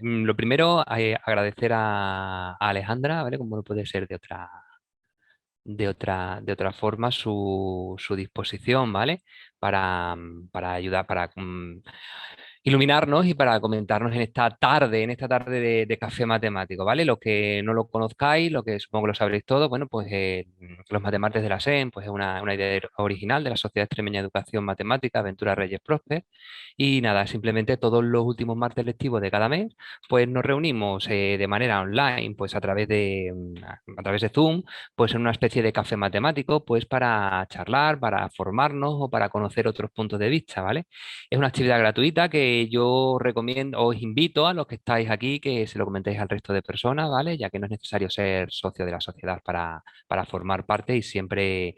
Lo primero, agradecer a Alejandra, ¿vale? Como no puede ser de otra forma, su disposición, ¿vale? Para ayudar, para iluminarnos y para comentarnos en esta tarde de café matemático, ¿vale? Los que no lo conozcáis, lo que supongo que lo sabréis todos, bueno, pues los matemáticos de la SEM, pues es una idea original de la Sociedad Extremeña de Educación Matemática, Ventura Reyes Prosper, y nada, simplemente todos los últimos martes lectivos de cada mes, pues nos reunimos de manera online, pues a través de Zoom, pues en una especie de café matemático, pues para charlar, para formarnos o para conocer otros puntos de vista, ¿vale? Es una actividad gratuita que yo recomiendo, os invito a los que estáis aquí que se lo comentéis al resto de personas, ¿vale? Ya que no es necesario ser socio de la sociedad para formar parte y siempre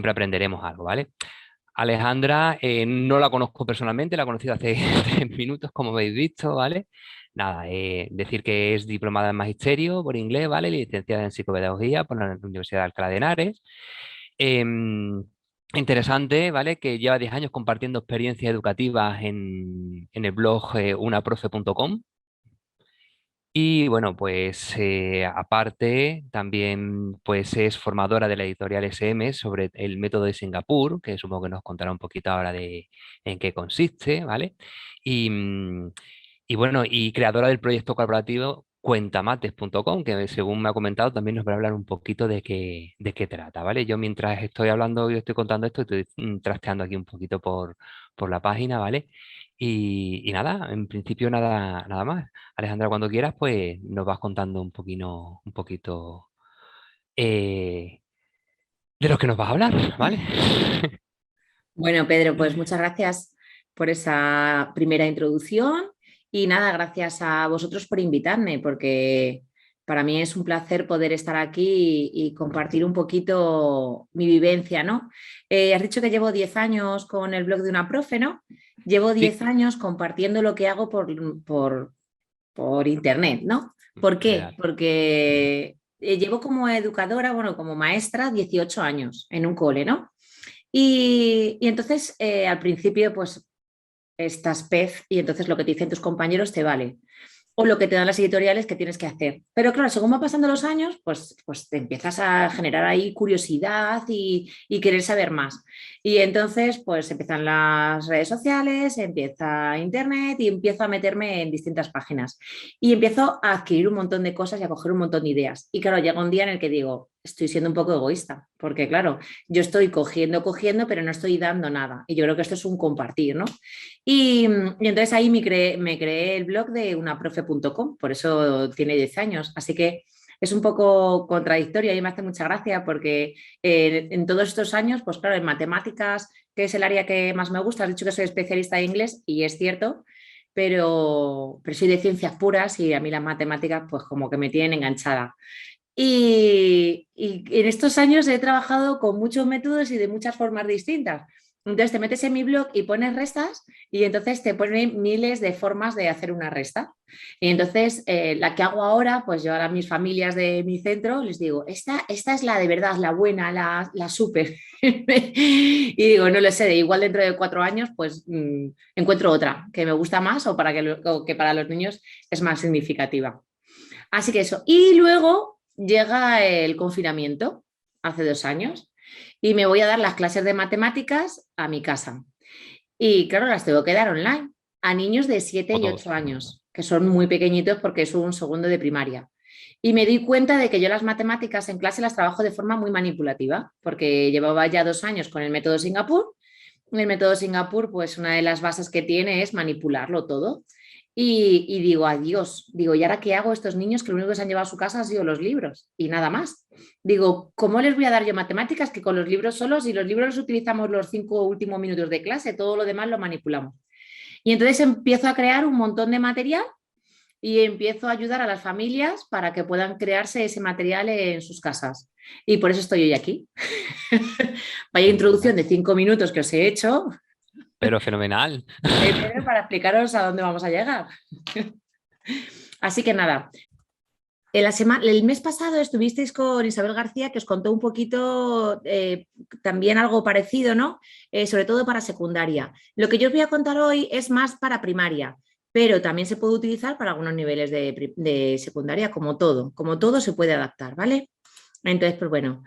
aprenderemos algo, ¿vale? Alejandra, no la conozco personalmente, la he conocido hace 3 minutos, como habéis visto, ¿vale? Nada, decir que es diplomada en Magisterio por inglés, ¿vale? Licenciada en Psicopedagogía por la Universidad de Alcalá de Henares. Em, Interesante, ¿vale? Que lleva 10 años compartiendo experiencias educativas en el blog unaprofe.com. Y bueno, pues aparte también pues es formadora de la editorial SM sobre el método de Singapur, que supongo que nos contará un poquito ahora de en qué consiste, ¿vale? Y, y bueno, y creadora del proyecto colaborativo cuentamates.com, que según me ha comentado también nos va a hablar un poquito de qué trata, ¿vale? Yo mientras estoy hablando y estoy contando esto, estoy trasteando aquí un poquito por la página, ¿vale? Y nada, en principio nada más. Alejandra, cuando quieras, pues nos vas contando un poquito eh, de lo que nos vas a hablar, ¿vale? Bueno, Pedro, pues muchas gracias por esa primera introducción y nada, gracias a vosotros por invitarme, porque para mí es un placer poder estar aquí y compartir un poquito mi vivencia, ¿no? Has dicho que llevo 10 años con el blog de una profe, ¿no? Llevo Sí, 10 años compartiendo lo que hago por internet, ¿no? ¿Por qué? real. Porque llevo como educadora, bueno, como maestra 18 años en un cole, ¿no? Y entonces al principio pues estás pez y entonces lo que te dicen tus compañeros te vale o lo que te dan las editoriales que tienes que hacer. Pero claro, según van pasando los años, pues te empiezas a generar ahí curiosidad y querer saber más. Y entonces, pues empiezan las redes sociales, empieza Internet y empiezo a meterme en distintas páginas. Y empiezo a adquirir un montón de cosas y a coger un montón de ideas. Y claro, llega un día en el que digo, estoy siendo un poco egoísta, porque claro, yo estoy cogiendo, pero no estoy dando nada. Y yo creo que esto es un compartir, ¿no? Y entonces ahí me creé el blog de unaprofe.com, por eso tiene 10 años. Así que es un poco contradictorio y me hace mucha gracia porque en todos estos años, pues claro, en matemáticas, que es el área que más me gusta, has dicho que soy especialista en inglés y es cierto, pero soy de ciencias puras y a mí las matemáticas pues como que me tienen enganchada. Y en estos años he trabajado con muchos métodos y de muchas formas distintas. Entonces te metes en mi blog y pones restas y entonces te ponen miles de formas de hacer una resta. Y entonces la que hago ahora, pues yo a mis familias de mi centro les digo, esta es la de verdad, la buena, la súper. Y digo, no lo sé, igual dentro de 4 años pues encuentro otra que me gusta más o o que para los niños es más significativa. Así que eso. Y luego llega el confinamiento, hace 2 años, y me voy a dar las clases de matemáticas a mi casa. Y claro, las tengo que dar online a niños de 7 O y todos. 8 años, que son muy pequeñitos porque es un segundo de primaria. Y me di cuenta de que yo las matemáticas en clase las trabajo de forma muy manipulativa, porque llevaba ya 2 años con el método Singapur. El método Singapur, pues una de las bases que tiene es manipularlo todo. Y digo, adiós, digo, ¿y ahora qué hago a estos niños que lo único que se han llevado a su casa han sido los libros y nada más? Digo, ¿cómo les voy a dar yo matemáticas que con los libros solos y los libros los utilizamos los 5 últimos minutos de clase, todo lo demás lo manipulamos? Y entonces empiezo a crear un montón de material y empiezo a ayudar a las familias para que puedan crearse ese material en sus casas. Y por eso estoy hoy aquí. Vaya introducción Fenomenal. de 5 minutos que os he hecho, Pero fenomenal. Pedro, para explicaros a dónde vamos a llegar. Así que nada, el mes pasado estuvisteis con Isabel García, que os contó un poquito también algo parecido, ¿no? Sobre todo para secundaria. Lo que yo os voy a contar hoy es más para primaria, pero también se puede utilizar para algunos niveles de secundaria, como todo se puede adaptar, ¿vale? Entonces, pues bueno,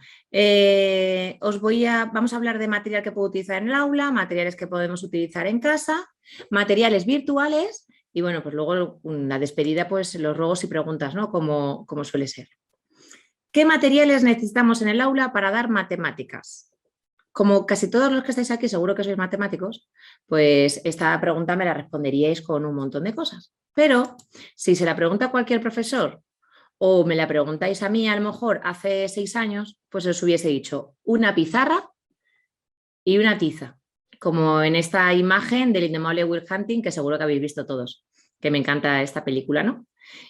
vamos a hablar de material que puedo utilizar en el aula, materiales que podemos utilizar en casa, materiales virtuales y bueno, pues luego la despedida, pues los ruegos y preguntas, ¿no? Como suele ser. ¿Qué materiales necesitamos en el aula para dar matemáticas? Como casi todos los que estáis aquí seguro que sois matemáticos, pues esta pregunta me la responderíais con un montón de cosas. Pero si se la pregunta a cualquier profesor o me la preguntáis a mí a lo mejor hace 6 años, pues os hubiese dicho una pizarra y una tiza, como en esta imagen del indomable Will Hunting que seguro que habéis visto todos, que me encanta esta película, ¿no?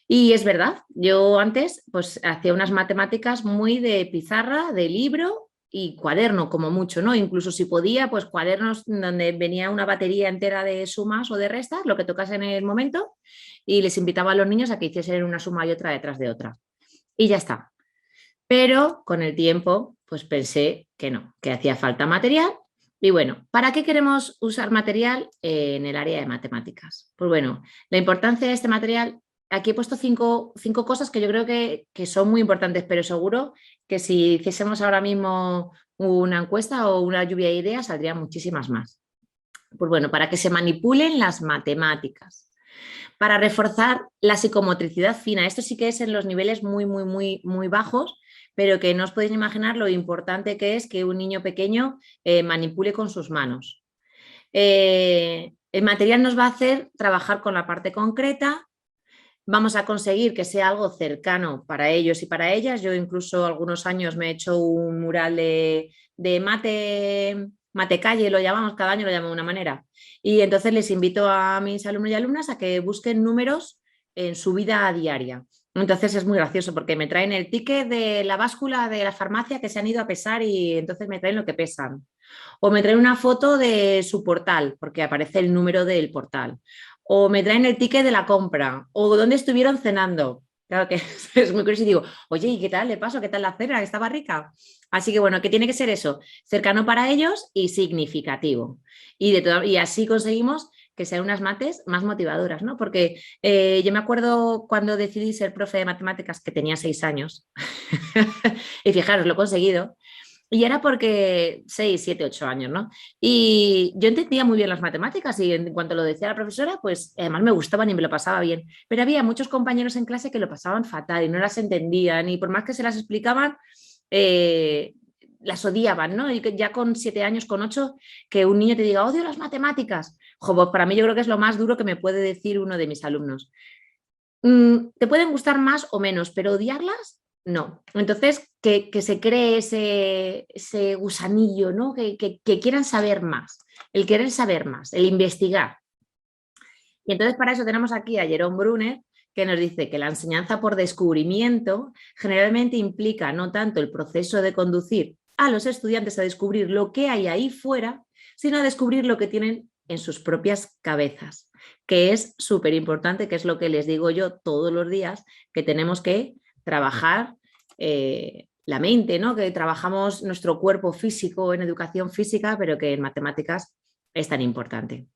Y es verdad, yo antes pues hacía unas matemáticas muy de pizarra, de libro y cuaderno como mucho, ¿no? Incluso si podía, pues cuadernos donde venía una batería entera de sumas o de restas, lo que tocase en el momento, y les invitaba a los niños a que hiciesen una suma y otra detrás de otra. Y ya está. Pero con el tiempo, pues pensé que no, que hacía falta material. Y bueno, ¿para qué queremos usar material en el área de matemáticas? Pues bueno, la importancia de este material, aquí he puesto cinco cosas que yo creo que son muy importantes, pero seguro que si hiciésemos ahora mismo una encuesta o una lluvia de ideas, saldrían muchísimas más. Pues bueno, para que se manipulen las matemáticas, para reforzar la psicomotricidad fina. Esto sí que es en los niveles muy bajos, pero que no os podéis imaginar lo importante que es que un niño pequeño manipule con sus manos. El material nos va a hacer trabajar con la parte concreta, vamos a conseguir que sea algo cercano para ellos y para ellas. Yo incluso algunos años me he hecho un mural de mate calle, lo llamamos, cada año lo llamo de una manera. Y entonces les invito a mis alumnos y alumnas a que busquen números en su vida diaria. Entonces es muy gracioso porque me traen el ticket de la báscula de la farmacia que se han ido a pesar y entonces me traen lo que pesan. O me traen una foto de su portal porque aparece el número del portal. O me traen el ticket de la compra. O dónde estuvieron cenando. Claro que es muy curioso y digo, oye, ¿y qué tal le pasó? ¿Qué tal la cena? ¿Estaba rica? Así que bueno, que tiene que ser eso, cercano para ellos y significativo. Y así conseguimos que sean unas mates más motivadoras, ¿no? Porque yo me acuerdo cuando decidí ser profe de matemáticas, que tenía 6 años, y fijaros, lo he conseguido, y era porque 6, 7, 8 años, ¿no? Y yo entendía muy bien las matemáticas y en cuanto lo decía la profesora, pues además me gustaban y me lo pasaba bien. Pero había muchos compañeros en clase que lo pasaban fatal y no las entendían y por más que se las explicaban, eh, las odiaban, ¿no? Y que ya con 7 años, con 8, que un niño te diga, odio las matemáticas. Jo, pues para mí yo creo que es lo más duro que me puede decir uno de mis alumnos. Te pueden gustar más o menos, pero odiarlas, no. Entonces, que se cree ese gusanillo, ¿no? Que quieran saber más, el querer saber más, el investigar. Y entonces para eso tenemos aquí a Jerome Brunner, que nos dice que la enseñanza por descubrimiento generalmente implica no tanto el proceso de conducir a los estudiantes a descubrir lo que hay ahí fuera, sino a descubrir lo que tienen en sus propias cabezas, que es súper importante, que es lo que les digo yo todos los días, que tenemos que trabajar la mente, ¿no? Que trabajamos nuestro cuerpo físico en educación física, pero que en matemáticas es tan importante.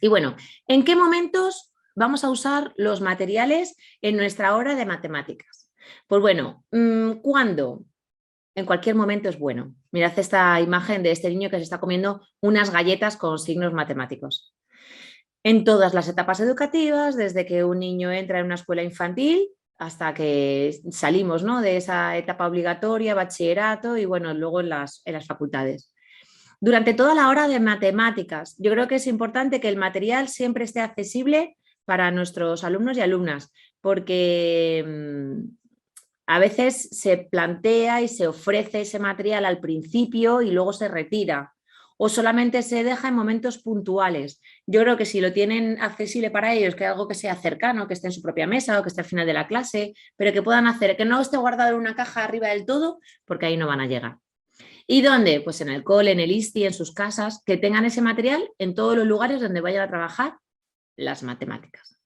Y bueno, ¿en qué momentos vamos a usar los materiales en nuestra hora de matemáticas? Pues bueno, ¿cuándo? En cualquier momento es bueno. Mirad esta imagen de este niño que se está comiendo unas galletas con signos matemáticos. En todas las etapas educativas, desde que un niño entra en una escuela infantil hasta que salimos, ¿no?, de esa etapa obligatoria, bachillerato y bueno, luego en las facultades. Durante toda la hora de matemáticas, yo creo que es importante que el material siempre esté accesible para nuestros alumnos y alumnas, porque a veces se plantea y se ofrece ese material al principio y luego se retira o solamente se deja en momentos puntuales. Yo creo que si lo tienen accesible para ellos, que algo que sea cercano, que esté en su propia mesa o que esté al final de la clase, pero que puedan hacer, que no esté guardado en una caja arriba del todo, porque ahí no van a llegar. ¿Y dónde? Pues en el cole, en el ISTI, en sus casas, que tengan ese material en todos los lugares donde vayan a trabajar las matemáticas.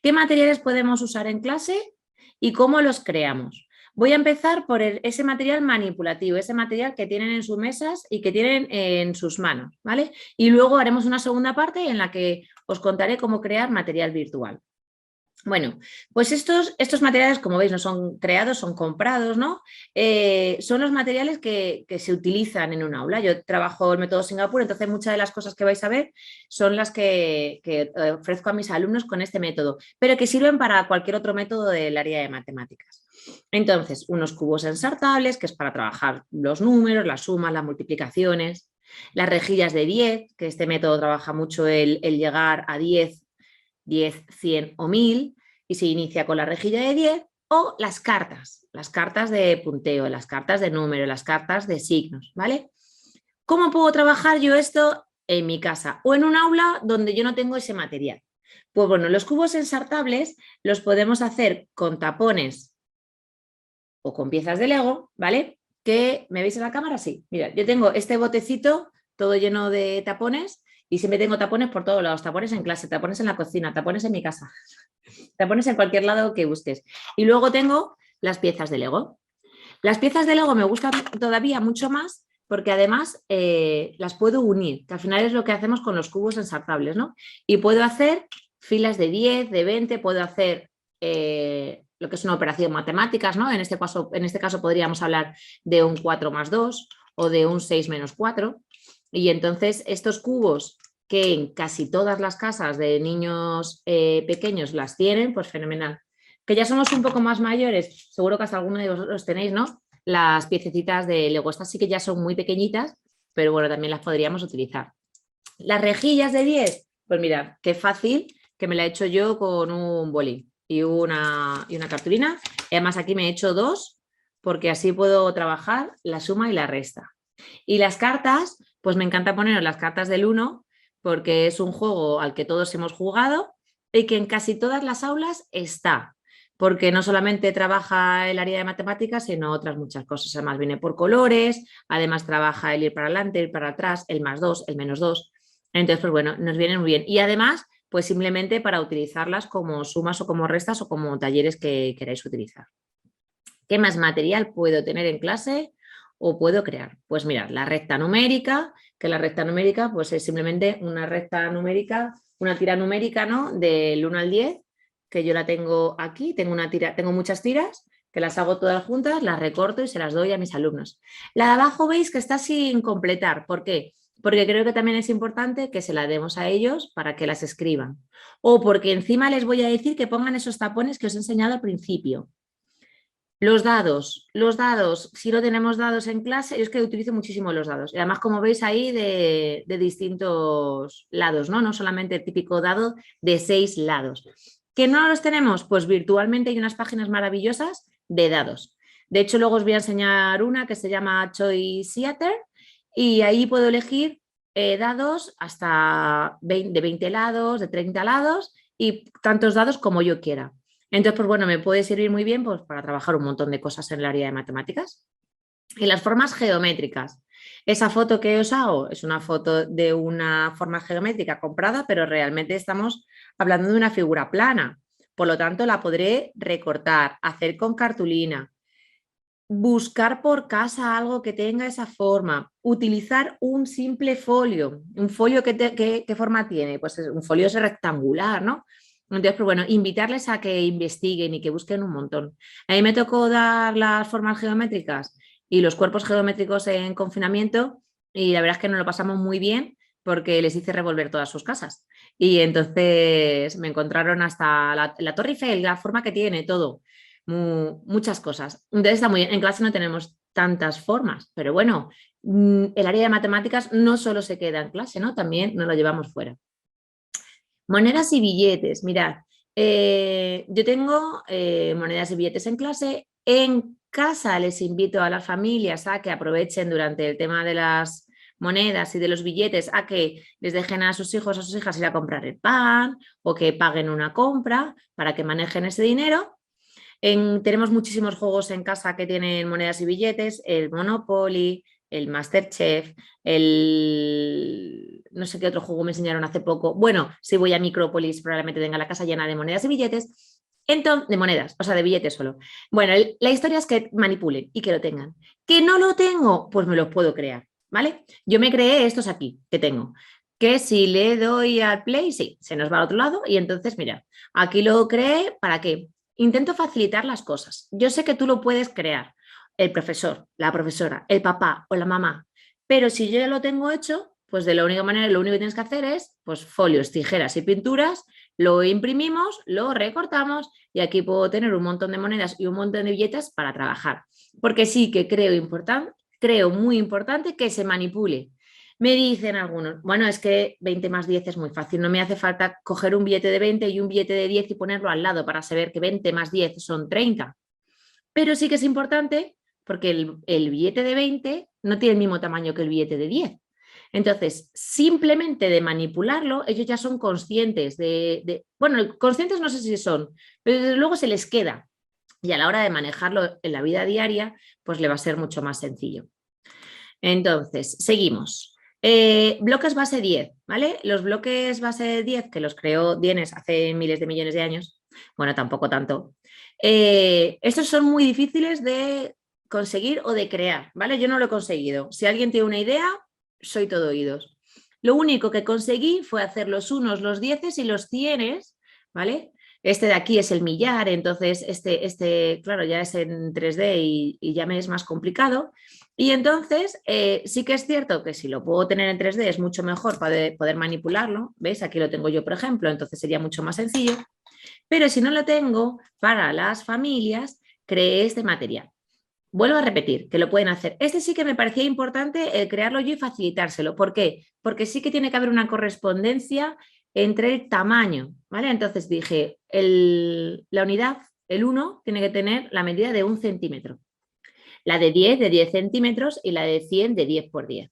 ¿Qué materiales podemos usar en clase y cómo los creamos? Voy a empezar por ese material manipulativo, ese material que tienen en sus mesas y que tienen en sus manos, ¿vale? Y luego haremos una segunda parte en la que os contaré cómo crear material virtual. Bueno, pues estos materiales, como veis, no son creados, son comprados, ¿no? Son los materiales que se utilizan en un aula. Yo trabajo el método Singapur, entonces muchas de las cosas que vais a ver son las que ofrezco a mis alumnos con este método, pero que sirven para cualquier otro método del área de matemáticas. Entonces, unos cubos ensartables, que es para trabajar los números, las sumas, las multiplicaciones, las rejillas de 10, que este método trabaja mucho el llegar a 10, 100 o 1000, y se inicia con la rejilla de 10, o las cartas de punteo, las cartas de número, las cartas de signos, ¿vale? ¿Cómo puedo trabajar yo esto en mi casa o en un aula donde yo no tengo ese material? Pues bueno, los cubos ensartables los podemos hacer con tapones o con piezas de Lego, ¿vale? Que, ¿me veis en la cámara? Sí. Mira, yo tengo este botecito todo lleno de tapones y siempre tengo tapones por todos lados, tapones en clase, tapones en la cocina, tapones en mi casa, tapones en cualquier lado que busques. Y luego tengo las piezas de Lego. Las piezas de Lego me gustan todavía mucho más porque además las puedo unir, que al final es lo que hacemos con los cubos ensartables, ¿no? Y puedo hacer filas de 10, de 20, puedo hacer lo que es una operación matemáticas, ¿no? En este caso podríamos hablar de un 4 más 2 o de un 6 menos 4. Y entonces estos cubos que en casi todas las casas de niños pequeños las tienen, pues fenomenal. Que ya somos un poco más mayores, seguro que hasta alguno de vosotros tenéis, ¿no? Las piececitas de Lego. Estas sí que ya son muy pequeñitas, pero bueno, también las podríamos utilizar. Las rejillas de 10, pues mirad, qué fácil, que me la he hecho yo con un boli y una cartulina. Y además aquí me he hecho 2, porque así puedo trabajar la suma y la resta. Y las cartas, pues me encanta poner las cartas del 1, porque es un juego al que todos hemos jugado y que en casi todas las aulas está, porque no solamente trabaja el área de matemáticas, sino otras muchas cosas. Además viene por colores, además trabaja el ir para adelante, ir para atrás, el más 2, el menos 2. Entonces, pues bueno, nos vienen muy bien. Y además, pues simplemente para utilizarlas como sumas o como restas o como talleres que queráis utilizar. ¿Qué más material puedo tener en clase o puedo crear? Pues mirad, la recta numérica, que la recta numérica pues es simplemente una recta numérica, una tira numérica, ¿no? Del 1 al 10, que yo la tengo aquí, tengo muchas tiras, que las hago todas juntas, las recorto y se las doy a mis alumnos. La de abajo veis que está sin completar. ¿Por qué? Porque creo que también es importante que se la demos a ellos para que las escriban. O porque encima les voy a decir que pongan esos tapones que os he enseñado al principio. Los dados, si no tenemos dados en clase, yo es que utilizo muchísimo los dados. Y además, como veis ahí, de distintos lados, ¿no? No solamente el típico dado de 6 lados. ¿Que no los tenemos? Pues virtualmente hay unas páginas maravillosas de dados. De hecho, luego os voy a enseñar una que se llama Choiceater y ahí puedo elegir dados hasta de 20 lados, de 30 lados y tantos dados como yo quiera. Entonces, pues bueno, me puede servir muy bien pues, para trabajar un montón de cosas en el área de matemáticas. Y las formas geométricas. Esa foto que os hago es una foto de una forma geométrica comprada, pero realmente estamos hablando de una figura plana. Por lo tanto, la podré recortar, hacer con cartulina, buscar por casa algo que tenga esa forma, utilizar un simple folio. ¿Un folio qué forma tiene? Pues un folio es rectangular, ¿no? Entonces, pues bueno, invitarles a que investiguen y que busquen un montón. A mí me tocó dar las formas geométricas y los cuerpos geométricos en confinamiento y la verdad es que nos lo pasamos muy bien porque les hice revolver todas sus casas. Y entonces me encontraron hasta la Torre Eiffel, la forma que tiene, todo. Muchas cosas. Entonces está muy bien. En clase no tenemos tantas formas, pero bueno, el área de matemáticas no solo se queda en clase, ¿no? También nos lo llevamos fuera. Monedas y billetes, mirad, yo tengo monedas y billetes en clase. En casa les invito a las familias a que aprovechen durante el tema de las monedas y de los billetes a que les dejen a sus hijos o a sus hijas ir a comprar el pan o que paguen una compra para que manejen ese dinero. Tenemos muchísimos juegos en casa que tienen monedas y billetes, el Monopoly, el Masterchef, no sé qué otro juego me enseñaron hace poco. Bueno, si voy a Micrópolis probablemente tenga la casa llena de monedas y billetes. Entonces, de monedas, o sea, de billetes solo. Bueno, la historia es que manipulen y que lo tengan. ¿Que no lo tengo? Pues me lo puedo crear, ¿vale? Yo me creé estos aquí que tengo. que si le doy al play, sí, se nos va al otro lado y entonces, mira, aquí lo creé, ¿para qué? Intento facilitar las cosas. Yo sé que tú lo puedes crear, el profesor, la profesora, el papá o la mamá, pero si yo ya lo tengo hecho, pues de la única manera, lo único que tienes que hacer es, pues folios, tijeras y pinturas, lo imprimimos, lo recortamos y aquí puedo tener un montón de monedas y un montón de billetes para trabajar. Porque sí que creo muy importante que se manipule. Me dicen algunos, bueno, es que 20 más 10 es muy fácil, no me hace falta coger un billete de 20 y un billete de 10 y ponerlo al lado para saber que 20 más 10 son 30. Pero sí que es importante porque el billete de 20 no tiene el mismo tamaño que el billete de 10. Entonces, simplemente de manipularlo, ellos ya son conscientes bueno, conscientes no sé si son, pero desde luego se les queda. Y a la hora de manejarlo en la vida diaria, pues le va a ser mucho más sencillo. Entonces, seguimos. Bloques base 10, ¿vale? Los bloques base 10 que los creó Dienes hace miles de millones de años, bueno, tampoco tanto, estos son muy difíciles de conseguir o de crear, ¿vale? Yo no lo he conseguido. Si alguien tiene una idea, soy todo oídos. Lo único que conseguí fue hacer los unos, los dieces y los cienes, ¿vale? Este de aquí es el millar, entonces claro, ya es en 3D y ya me es más complicado. Y entonces sí que es cierto que si lo puedo tener en 3D es mucho mejor para poder manipularlo. ¿Veis? Aquí lo tengo yo, por ejemplo, entonces sería mucho más sencillo. Pero si no lo tengo, para las familias, creé este material. Vuelvo a repetir que lo pueden hacer. Este sí que me parecía importante el crearlo yo y facilitárselo. ¿Por qué? Porque sí que tiene que haber una correspondencia entre el tamaño, ¿vale? Entonces dije, la unidad, el 1, tiene que tener la medida de 1 centímetro. La de 10 centímetros y la de 100 de 10 por 10.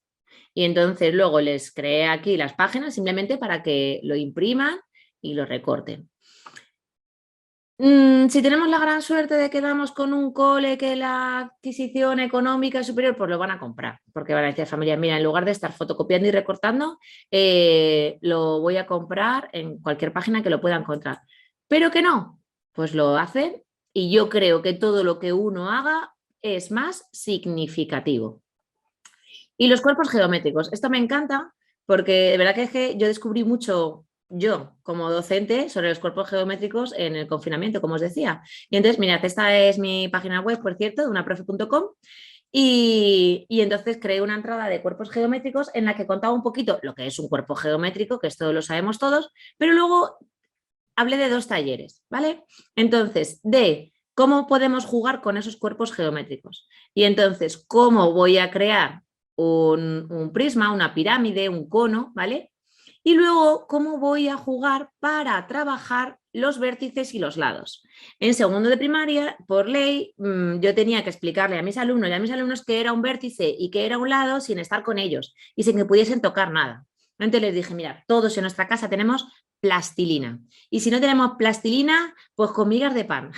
Y entonces luego les creé aquí las páginas simplemente para que lo impriman y lo recorten. Si tenemos la gran suerte de que damos con un cole que la adquisición económica es superior, pues lo van a comprar, porque van a decir a familia, mira, en lugar de estar fotocopiando y recortando, lo voy a comprar en cualquier página que lo pueda encontrar. Pero que no, pues lo hacen y yo creo que todo lo que uno haga es más significativo. Y los cuerpos geométricos, esto me encanta porque de verdad que, es que yo descubrí mucho yo como docente sobre los cuerpos geométricos en el confinamiento, como os decía. Y entonces, mirad, esta es mi página web, por cierto, de unaprofe.com. Y entonces creé una entrada de cuerpos geométricos en la que contaba un poquito lo que es un cuerpo geométrico, que esto lo sabemos todos, pero luego hablé de 2 talleres, ¿vale? Entonces, de cómo podemos jugar con esos cuerpos geométricos. Y entonces, cómo voy a crear un prisma, una pirámide, un cono, ¿vale? Y luego, cómo voy a jugar para trabajar los vértices y los lados. En segundo de primaria, por ley, yo tenía que explicarle a mis alumnos y a mis alumnos qué era un vértice y qué era un lado sin estar con ellos y sin que pudiesen tocar nada. Entonces les dije, mira, todos en nuestra casa tenemos plastilina. Y si no tenemos plastilina, pues con migas de pan.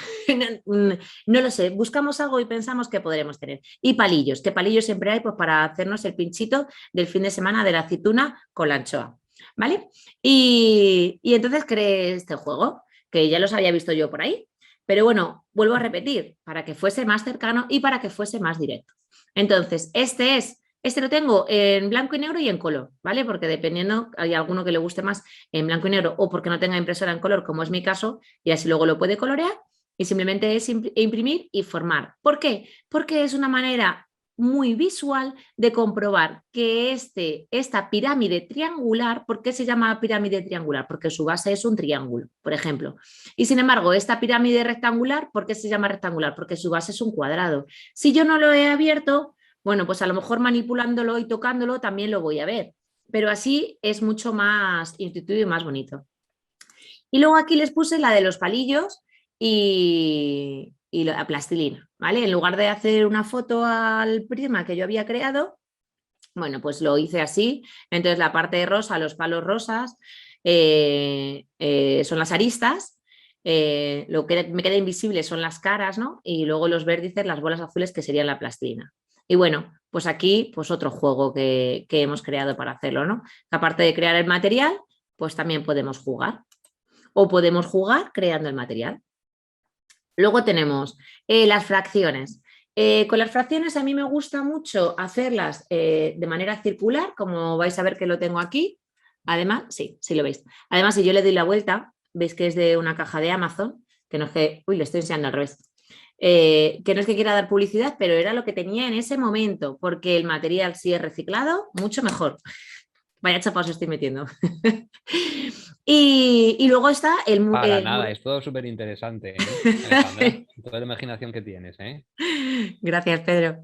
No lo sé, buscamos algo y pensamos que podremos tener. Y palillos, que palillos siempre hay pues para hacernos el pinchito del fin de semana de la aceituna con la anchoa. ¿Vale? Y entonces creé este juego, que ya los había visto yo por ahí. Pero bueno, vuelvo a repetir, para que fuese más cercano y para que fuese más directo. Entonces, este lo tengo en blanco y negro y en color, ¿vale? Porque dependiendo, hay alguno que le guste más en blanco y negro o porque no tenga impresora en color, como es mi caso, y así luego lo puede colorear y simplemente es imprimir y formar. ¿Por qué? Porque es una manera muy visual de comprobar que esta pirámide triangular, ¿por qué se llama pirámide triangular? Porque su base es un triángulo, por ejemplo. Y sin embargo, esta pirámide rectangular, ¿por qué se llama rectangular? Porque su base es un cuadrado. Si yo no lo he abierto, bueno, pues a lo mejor manipulándolo y tocándolo también lo voy a ver, pero así es mucho más intuitivo y más bonito. Y luego aquí les puse la de los palillos y la plastilina, ¿vale? En lugar de hacer una foto al prisma que yo había creado, bueno, pues lo hice así. Entonces la parte rosa, los palos rosas, son las aristas. Lo que me queda invisible son las caras, ¿no? Y luego los vértices, las bolas azules, que serían la plastilina. Y bueno, pues aquí, pues otro juego que hemos creado para hacerlo, ¿no? Aparte de crear el material, pues también podemos jugar. O podemos jugar creando el material. Luego tenemos las fracciones. Con las fracciones a mí me gusta mucho hacerlas de manera circular, como vais a ver que lo tengo aquí, Además, sí, sí lo veis. Además, si yo le doy la vuelta, veis que es de una caja de Amazon, que no es que, uy, le estoy enseñando al revés, que no es que quiera dar publicidad, pero era lo que tenía en ese momento, porque el material si es reciclado, mucho mejor. Vaya chapados estoy metiendo. Y luego está Para el nada, muro. es todo súper interesante, ¿eh, Alejandra? Toda la imaginación que tienes, ¿eh? Gracias, Pedro.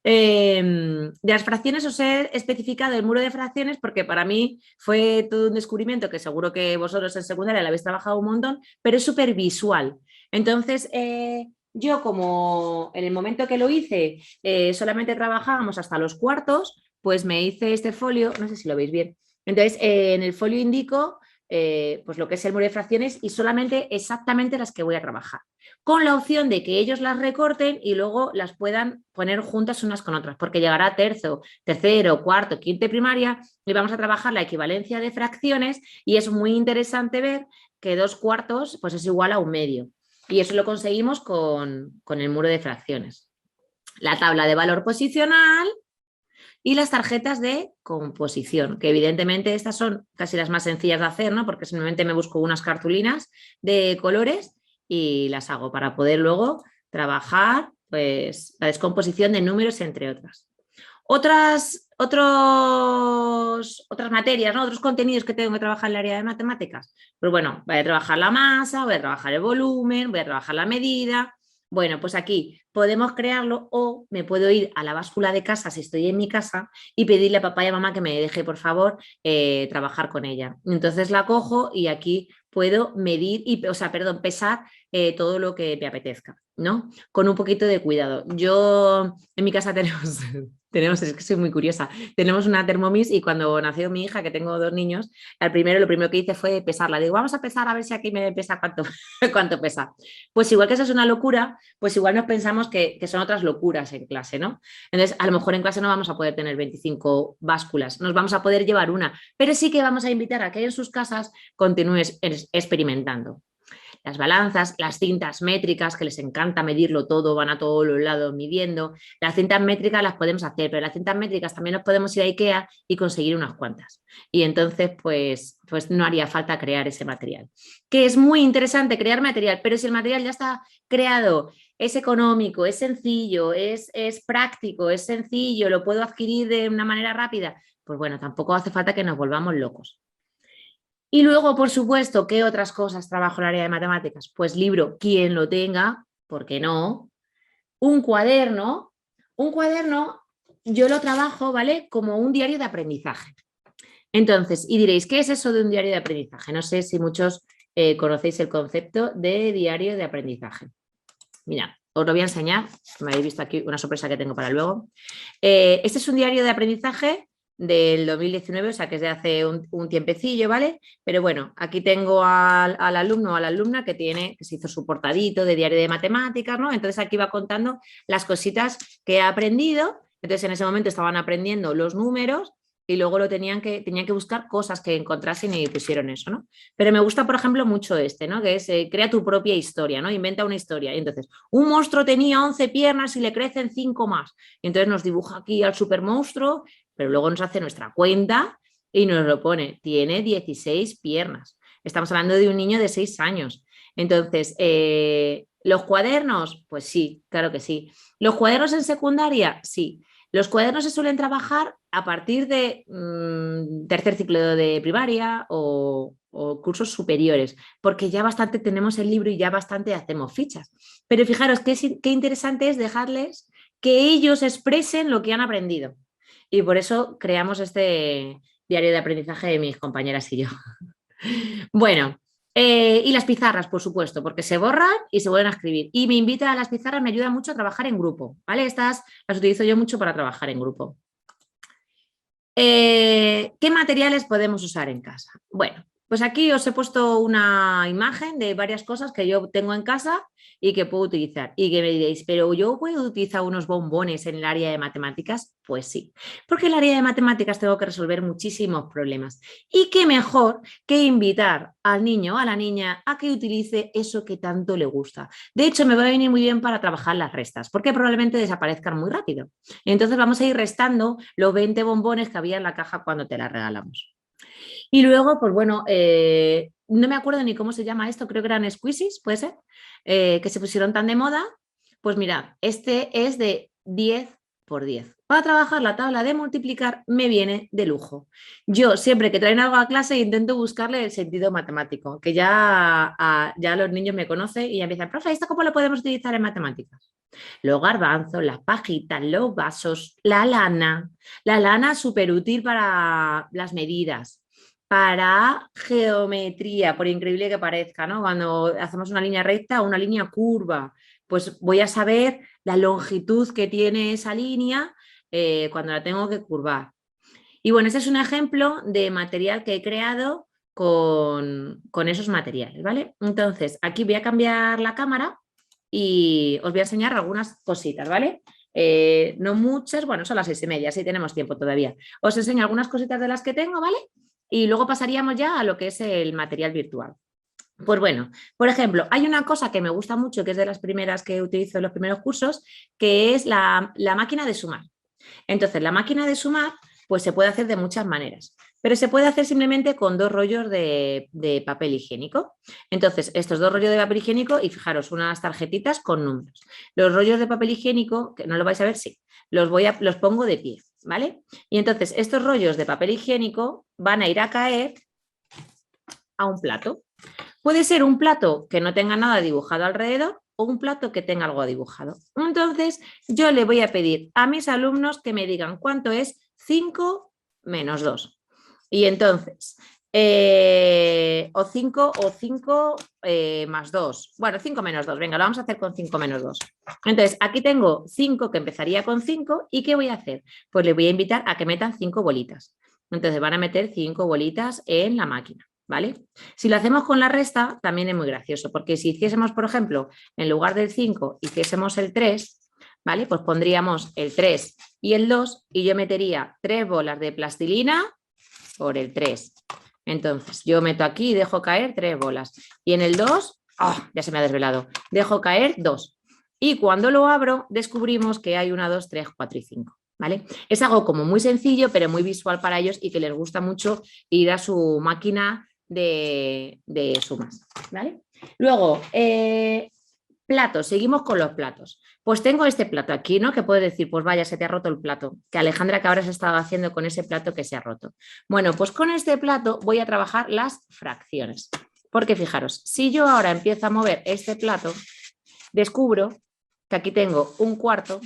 De las fracciones os he especificado el muro de fracciones porque para mí fue todo un descubrimiento que seguro que vosotros en secundaria lo habéis trabajado un montón, pero es súper visual. Entonces, yo como en el momento que lo hice solamente trabajábamos hasta los cuartos, pues me hice este folio, no sé si lo veis bien. Entonces, en el folio indico pues lo que es el muro de fracciones y solamente exactamente las que voy a trabajar con la opción de que ellos las recorten y luego las puedan poner juntas unas con otras, porque llegará tercero, cuarto, quinto primaria y vamos a trabajar la equivalencia de fracciones y es muy interesante ver que 2 cuartos pues es igual a 1/2 y eso lo conseguimos con el muro de fracciones. La tabla de valor posicional y las tarjetas de composición, que evidentemente estas son casi las más sencillas de hacer, ¿no? Porque simplemente me busco unas cartulinas de colores y las hago para poder luego trabajar pues, la descomposición de números, entre otras. Otras materias, ¿no? Otros contenidos que tengo que trabajar en el área de matemáticas. Pues bueno, voy a trabajar la masa, voy a trabajar el volumen, voy a trabajar la medida. Bueno, pues aquí podemos crearlo o me puedo ir a la báscula de casa si estoy en mi casa y pedirle a papá y a mamá que me deje, por favor, trabajar con ella. Entonces la cojo y aquí puedo medir, pesar todo lo que me apetezca, ¿no? Con un poquito de cuidado. Yo en mi casa es que soy muy curiosa, tenemos una Thermomix y cuando nació mi hija, que tengo 2 niños, lo primero que hice fue pesarla. Digo, vamos a pesar a ver si aquí me pesa cuánto, cuánto pesa. Pues igual que eso es una locura, pues igual nos pensamos que son otras locuras en clase, ¿no? Entonces, a lo mejor en clase no vamos a poder tener 25 básculas, nos vamos a poder llevar una, pero sí que vamos a invitar a que en sus casas continúes experimentando. Las balanzas, las cintas métricas, que les encanta medirlo todo, van a todos los lados midiendo. Las cintas métricas las podemos hacer, pero las cintas métricas también nos podemos ir a IKEA y conseguir unas cuantas. Y entonces, pues no haría falta crear ese material. Que es muy interesante crear material, pero si el material ya está creado, es económico, es sencillo, es práctico, es sencillo, lo puedo adquirir de una manera rápida, pues bueno, tampoco hace falta que nos volvamos locos. Y luego, por supuesto, ¿qué otras cosas trabajo en el área de matemáticas? Pues libro, quien lo tenga, ¿por qué no? Un cuaderno. Un cuaderno yo lo trabajo, ¿vale? Como un diario de aprendizaje. Entonces, y diréis, ¿qué es eso de un diario de aprendizaje? No sé si muchos conocéis el concepto de diario de aprendizaje. Mira, os lo voy a enseñar. Me habéis visto aquí una sorpresa que tengo para luego. Este es un diario de aprendizaje del 2019, o sea que es de hace un tiempecillo, ¿vale? Pero bueno, aquí tengo al alumno o a la alumna que se hizo su portadito de diario de matemáticas, ¿no? Entonces aquí va contando las cositas que ha aprendido. Entonces en ese momento estaban aprendiendo los números y luego tenían que buscar cosas que encontrasen y pusieron eso, ¿no? Pero me gusta, por ejemplo, mucho ¿no? Que es crea tu propia historia, ¿no? Inventa una historia. Y entonces, un monstruo tenía 11 piernas y le crecen 5 más. Y entonces nos dibuja aquí al supermonstruo, pero luego nos hace nuestra cuenta y nos lo pone. Tiene 16 piernas. Estamos hablando de un niño de 6 años. Entonces, ¿los cuadernos? Pues sí, claro que sí. ¿Los cuadernos en secundaria? Sí. Los cuadernos se suelen trabajar a partir de tercer ciclo de primaria o cursos superiores, porque ya bastante tenemos el libro y ya bastante hacemos fichas. Pero fijaros qué interesante es dejarles que ellos expresen lo que han aprendido. Y por eso creamos este diario de aprendizaje de mis compañeras y yo. Bueno, y las pizarras, por supuesto, porque se borran y se vuelven a escribir. Y me invita a las pizarras, me ayuda mucho a trabajar en grupo, ¿vale? Estas las utilizo yo mucho para trabajar en grupo. ¿Qué materiales podemos usar en casa? Bueno, pues aquí os he puesto una imagen de varias cosas que yo tengo en casa y que puedo utilizar. Y que me diréis, ¿pero yo puedo utilizar unos bombones en el área de matemáticas? Pues sí, porque en el área de matemáticas tengo que resolver muchísimos problemas. Y qué mejor que invitar al niño o a la niña a que utilice eso que tanto le gusta. De hecho, me va a venir muy bien para trabajar las restas, porque probablemente desaparezcan muy rápido. Entonces vamos a ir restando los 20 bombones que había en la caja cuando te la regalamos. Y luego, pues bueno, no me acuerdo ni cómo se llama esto, creo que eran squeezies, puede ser, que se pusieron tan de moda. Pues mirad, este es de 10 por 10. Para trabajar la tabla de multiplicar me viene de lujo. Yo siempre que traen algo a clase intento buscarle el sentido matemático, que ya los niños me conocen y ya empiezan, profe, ¿esto cómo lo podemos utilizar en matemáticas? Los garbanzos, las pajitas, los vasos, la lana súper útil para las medidas, para geometría, por increíble que parezca, ¿no? Cuando hacemos una línea recta o una línea curva, pues voy a saber la longitud que tiene esa línea cuando la tengo que curvar. Y bueno, este es un ejemplo de material que he creado con esos materiales, ¿vale? Entonces, aquí voy a cambiar la cámara y os voy a enseñar algunas cositas, ¿vale? No muchas, bueno, son las 6:30, así tenemos tiempo todavía. Os enseño algunas cositas de las que tengo, ¿vale? Y luego pasaríamos ya a lo que es el material virtual. Pues bueno, por ejemplo, hay una cosa que me gusta mucho, que es de las primeras que utilizo en los primeros cursos, que es la máquina de sumar. Entonces, la máquina de sumar, pues se puede hacer de muchas maneras, pero se puede hacer simplemente con 2 rollos de papel higiénico. Entonces, estos 2 rollos de papel higiénico y fijaros, unas tarjetitas con números. Los rollos de papel higiénico, que no lo vais a ver, sí, los pongo de pie, ¿vale? Y entonces, estos rollos de papel higiénico van a ir a caer a un plato. Puede ser un plato que no tenga nada dibujado alrededor o un plato que tenga algo dibujado. Entonces, yo le voy a pedir a mis alumnos que me digan cuánto es 5 menos 2. Y entonces, o 5 más 2. Bueno, 5 menos 2. Venga, lo vamos a hacer con 5 menos 2. Entonces, aquí tengo 5 que empezaría con 5. ¿Y qué voy a hacer? Pues le voy a invitar a que metan 5 bolitas. Entonces, van a meter 5 bolitas en la máquina. ¿Vale? Si lo hacemos con la resta, también es muy gracioso, porque si hiciésemos, por ejemplo, en lugar del 5, hiciésemos el 3, ¿vale? Pues pondríamos el 3 y el 2 y yo metería 3 bolas de plastilina por el 3. Entonces, yo meto aquí y dejo caer 3 bolas. Y en el 2, ¡oh!, ya se me ha desvelado, dejo caer 2. Y cuando lo abro, descubrimos que hay 1, 2, 3, 4 y 5. ¿Vale? Es algo como muy sencillo, pero muy visual para ellos y que les gusta mucho ir a su máquina de sumas, ¿vale? Luego, platos, seguimos con los platos. Pues tengo este plato aquí, ¿no? Que puedes decir, pues vaya, se te ha roto el plato. Que Alejandra, que ahora se estaba haciendo con ese plato que se ha roto. Bueno, pues con este plato voy a trabajar las fracciones. Porque fijaros, si yo ahora empiezo a mover este plato, descubro que aquí tengo 1/4,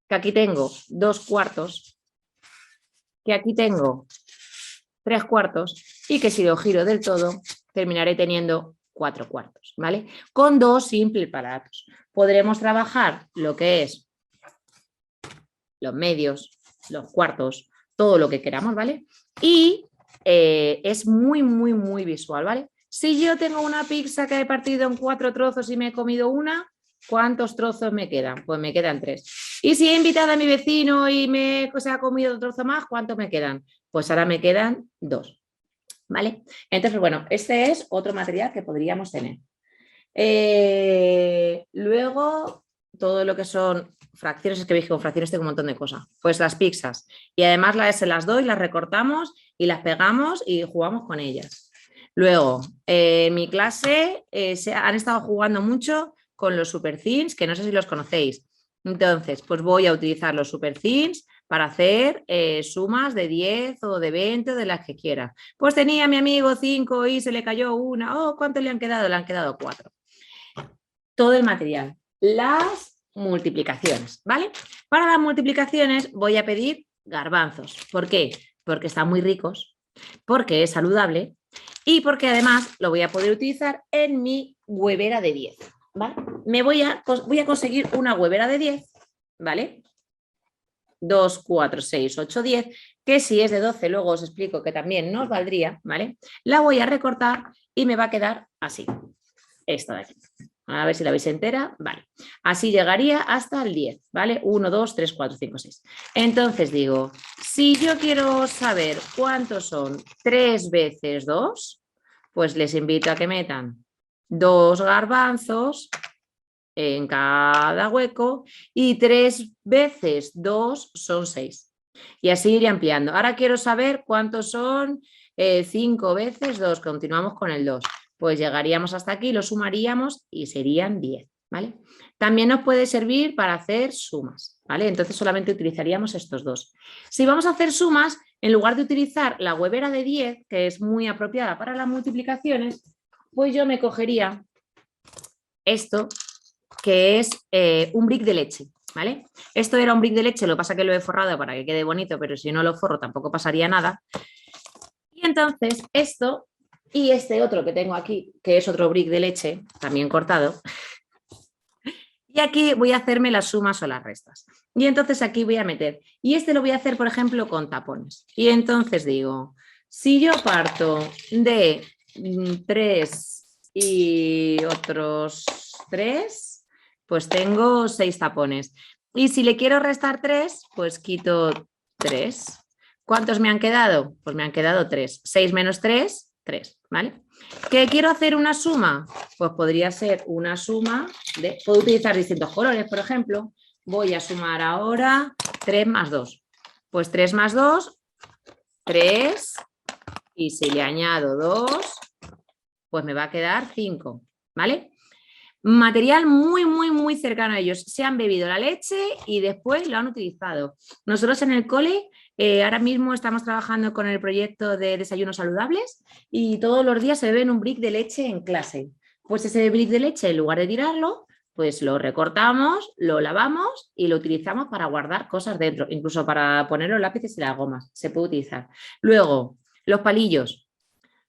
que aquí tengo 2/4, que aquí tengo 3/4 y que si lo giro del todo terminaré teniendo 4/4, ¿vale? Con 2 simples aparatos. Podremos trabajar lo que es los medios, los cuartos, todo lo que queramos, ¿vale? Y es muy, muy, muy visual, ¿vale? Si yo tengo una pizza que he partido en 4 trozos y me he comido una, ¿cuántos trozos me quedan? Pues me quedan 3. Y si he invitado a mi vecino y se ha comido otro trozo más, ¿cuántos me quedan? Pues ahora me quedan 2. ¿Vale? Entonces, bueno, este es otro material que podríamos tener. Luego, todo lo que son fracciones, es que veis que con fracciones tengo un montón de cosas. Pues las pizzas. Y además se las doy, las recortamos y las pegamos y jugamos con ellas. Luego, en mi clase han estado jugando mucho con los super thins, que no sé si los conocéis. Entonces, pues voy a utilizar los super thins para hacer sumas de 10 o de 20 o de las que quiera. Pues tenía mi amigo 5 y se le cayó una. Oh, ¿cuánto le han quedado? Le han quedado 4. Todo el material. Las multiplicaciones, ¿vale? Para las multiplicaciones voy a pedir garbanzos. ¿Por qué? Porque están muy ricos, porque es saludable y porque además lo voy a poder utilizar en mi huevera de 10. ¿Vale? Voy a conseguir una huevera de 10, ¿vale? 2, 4, 6, 8, 10, que si es de 12, luego os explico que también nos valdría, ¿vale? La voy a recortar y me va a quedar así. Esto de aquí. A ver si la veis entera. Vale. Así llegaría hasta el 10, ¿vale? 1, 2, 3, 4, 5, 6. Entonces digo, si yo quiero saber cuántos son 3 veces 2, pues les invito a que metan 2 garbanzos en cada hueco y 3 veces 2 son 6. Y así iré ampliando. Ahora quiero saber cuántos son 5 veces 2, continuamos con el 2. Pues llegaríamos hasta aquí, lo sumaríamos y serían 10, ¿vale? También nos puede servir para hacer sumas, ¿vale? Entonces solamente utilizaríamos estos dos. Si vamos a hacer sumas, en lugar de utilizar la huevera de 10, que es muy apropiada para las multiplicaciones, pues yo me cogería esto, que es un brick de leche, ¿vale? Esto era un brick de leche, lo que pasa es que lo he forrado para que quede bonito, pero si no lo forro tampoco pasaría nada. Y entonces esto y este otro que tengo aquí, que es otro brick de leche, también cortado, y aquí voy a hacerme las sumas o las restas. Y entonces aquí voy a meter, y este lo voy a hacer, por ejemplo, con tapones. Y entonces digo, si yo parto de 3 y otros 3, pues tengo 6 tapones. Y si le quiero restar 3, pues quito 3. ¿Cuántos me han quedado? Pues me han quedado 3. 6 menos 3, 3, ¿vale? ¿Qué quiero hacer una suma? Pues podría ser una suma de... Puedo utilizar distintos colores, por ejemplo. Voy a sumar ahora 3 más 2. Pues 3 más 2, 3. Y si le añado 2, pues me va a quedar 5, ¿vale? Material muy, muy, muy cercano a ellos. Se han bebido la leche y después lo han utilizado. Nosotros en el cole ahora mismo estamos trabajando con el proyecto de desayunos saludables y todos los días se beben un brick de leche en clase. Pues ese brick de leche, en lugar de tirarlo, pues lo recortamos, lo lavamos y lo utilizamos para guardar cosas dentro, incluso para poner los lápices y las gomas. Se puede utilizar. Luego, los palillos,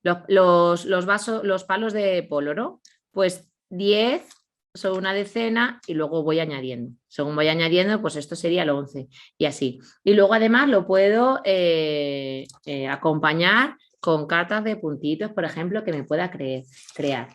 los vasos, los palos de polo, ¿no? Pues 10 son una decena y luego voy añadiendo. Según voy añadiendo, pues esto sería el 11 y así. Y luego además lo puedo acompañar con cartas de puntitos, por ejemplo, que me pueda crear.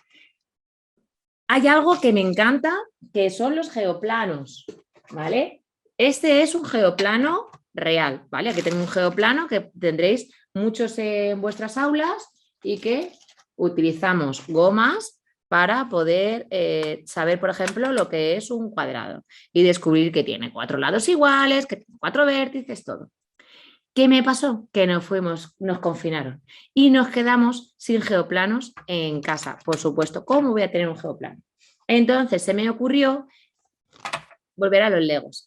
Hay algo que me encanta, que son los geoplanos, ¿vale? Este es un geoplano real, ¿vale? Aquí tengo un geoplano que tendréis muchos en vuestras aulas y que utilizamos gomas para poder saber, por ejemplo, lo que es un cuadrado y descubrir que tiene 4 lados iguales, que tiene 4 vértices, todo. ¿Qué me pasó? Que nos confinaron y nos quedamos sin geoplanos en casa, por supuesto. ¿Cómo voy a tener un geoplano? Entonces se me ocurrió volver a los Legos.